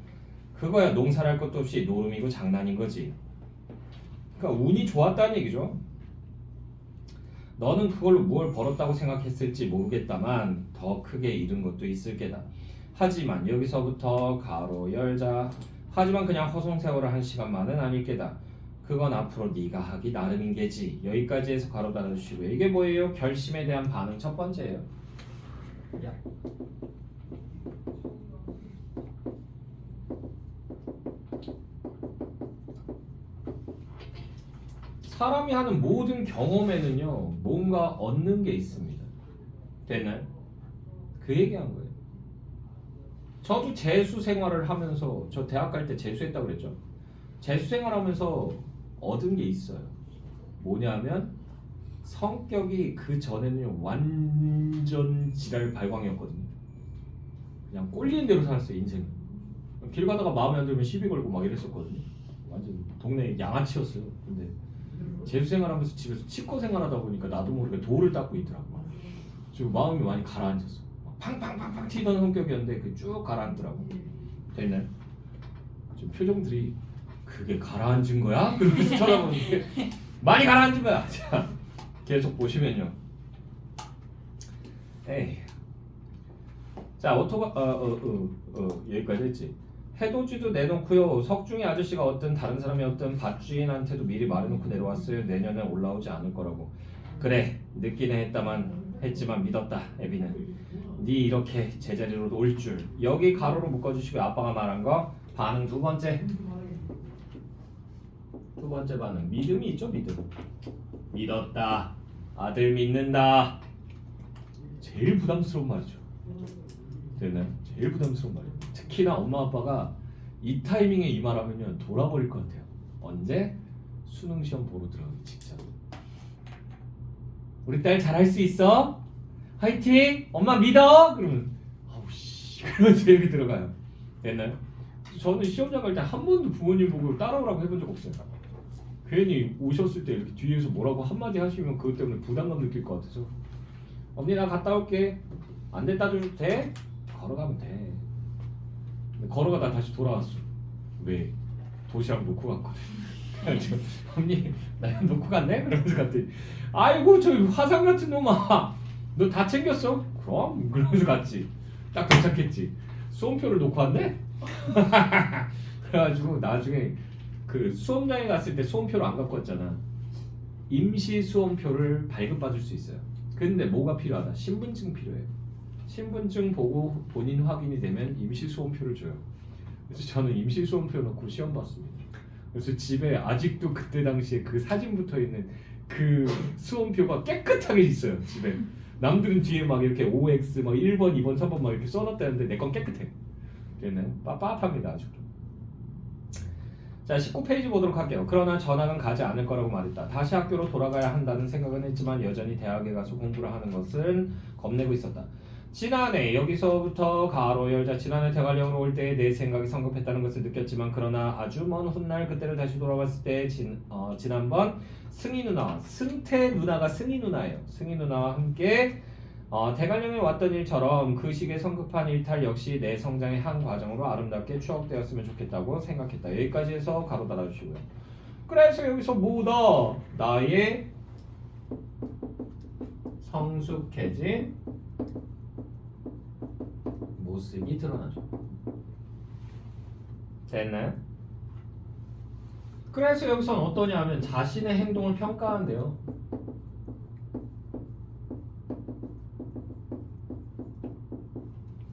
그거야 농사랄 것도 없이 노름이고 장난인 거지. 그러니까 운이 좋았다는 얘기죠. 너는 그걸로 뭘 벌었다고 생각했을지 모르겠다만 더 크게 잃은 것도 있을 게다. 하지만 여기서부터 가로 열자 하지만 그냥 허송세월을 한 시간만은 아닐 게다. 그건 앞으로 네가 하기 나름인 게지. 여기까지 해서 가로 닫아주시고요. 이게 뭐예요? 결심에 대한 반응 첫 번째예요. 야. 사람이 하는 모든 경험에는요 뭔가 얻는 게 있습니다. 됐나요? 그 얘기한 거예요. 저도 재수 생활을 하면서 저 대학 갈 때 재수했다고 그랬죠. 재수생활하면서 얻은 게 있어요. 뭐냐면 성격이 그 전에는 완전 지랄 발광이었거든요. 그냥 꼴리는 대로 살았어요 인생. 길 가다가 마음에 안 들면 시비 걸고 막 이랬었거든요. 완전 동네 양아치였어요. 근데 재수생활하면서 집에서 치과 생활하다 보니까 나도 모르게 돌을 닦고 있더라고. 지금 마음이 많이 가라앉았어. 팡팡팡팡 튀던 성격이었는데 그 쭉 가라앉더라고. 됐나요? 지금 표정들이 그게 가라앉은 거야? 그러면서 쳐다보는데 많이 가라앉은 거야. 자, 계속 보시면요. 에이. 자, 여기까지 했지. 해돋이도 내놓고요. 석중이 아저씨가 어떤 다른 사람이 어떤 밭주인한테도 미리 말해놓고 내려왔어요. 내년에 올라오지 않을 거라고. 그래, 늦기는 했지만 믿었다. 애비는 네 이렇게 제자리로 올 줄. 여기 가로로 묶어주시고 아빠가 말한 거 반응 두 번째. 두 번째 반응 믿음이 있죠. 믿었다. 아들 믿는다. 제일 부담스러운 말이죠. 되나요? 제일 부담스러운 말이에요. 특히나 엄마 아빠가 이 타이밍에 이 말하면요 돌아버릴 것 같아요. 언제? 수능 시험 보러 들어가기 직전. 우리 딸 잘할 수 있어? 화이팅! 엄마 믿어! 그러면 아우씨 그러면서 여기 들어가요. 됐나요? 저는 시험장 갈 때 한 번도 부모님 보고 따라오라고 해본 적 없어요. 괜히 오셨을 때 이렇게 뒤에서 뭐라고 한마디 하시면 그것 때문에 부담감 느낄 것 같아서 언니 나 갔다 올게. 안 됐다 줘도 돼? 걸어가면 돼. 근데 걸어가다 다시 돌아왔어. 왜? 도시락 놓고 갔거든. 그래서 언니 나 놓고 갔네? 그러면서 갔더니 아이고 저 화상 같은 놈아 너 다 챙겼어? 그럼 그러면서 갔지. 딱 도착했지. 수험표를 놓고 왔네? 그래가지고 나중에 그 수험장에 갔을 때 수험표를 안 갖고 왔잖아. 임시 수험표를 발급받을 수 있어요. 근데 뭐가 필요하다? 신분증 필요해요. 신분증 보고 본인 확인이 되면 임시 수험표를 줘요. 그래서 저는 임시 수험표 넣고 시험 봤습니다. 그래서 집에 아직도 그때 당시에 그 사진 붙어 있는 그 수험표가 깨끗하게 있어요. 집에. 남들은 뒤에 막 이렇게 OX 막 1번, 2번, 3번 막 이렇게 써놨다는데 내 건 깨끗해. 걔는 빳빳합니다 아직도. 자 19페이지 보도록 할게요. 그러나 전학은 가지 않을 거라고 말했다. 다시 학교로 돌아가야 한다는 생각은 했지만 여전히 대학에 가서 공부를 하는 것은 겁내고 있었다. 지난해 여기서부터 가로 열자 지난해 대관령으로 올 때 내 생각이 성급했다는 것을 느꼈지만 그러나 아주 먼 훗날 그때를 다시 돌아봤을 때 지난번 승희 누나, 승태 누나가 승희 누나예요. 승희 누나와 함께 대관령에 왔던 일처럼 그 시기에 성급한 일탈 역시 내 성장의 한 과정으로 아름답게 추억되었으면 좋겠다고 생각했다. 여기까지 해서 가로 달아주시고요. 그래서 여기서 뭐다? 나의 성숙해진 모습이 드러나죠. 됐나요? 그래서 여기선 어떠냐 하면 자신의 행동을 평가한대요.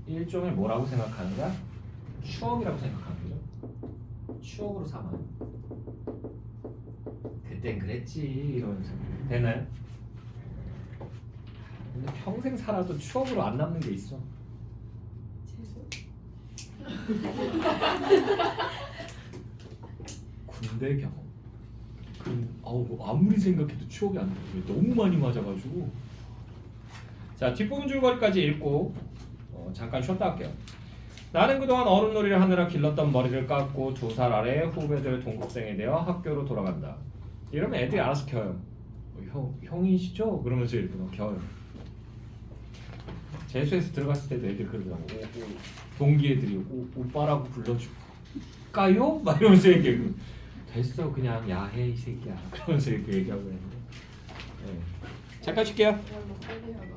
일종의 뭐라고 생각하는가? 추억이라고 생각하는 거죠. 추억으로 삼아요. 그땐 그랬지 이러면서. 되나요? 근데 평생 살아도 추억으로 안 남는 게 있어. 군대 경험. 아무리 생각해도 추억이 안 나. 너무 많이 맞아가지고. 자 뒷부분 줄거리까지 읽고 잠깐 쉬었다 할게요. 나는 그동안 어른놀이를 하느라 길렀던 머리를 깎고 2살 아래 후배들 동급생에 대어 학교로 돌아간다. 이러면 애들이 알아서 켜요. 형이시죠? 그러면서 이렇게 켜요. 재수해서 들어갔을 때도 애들이 그러더라고. 동기 애들이 오빠라고 불러줄까요? 막 이러면서 얘기하고 됐어 그냥 야해 이 새끼야 그러면서 이렇게 얘기하고 있는데 잠깐 쉴게요. 그냥 뭐 빨리 해봐.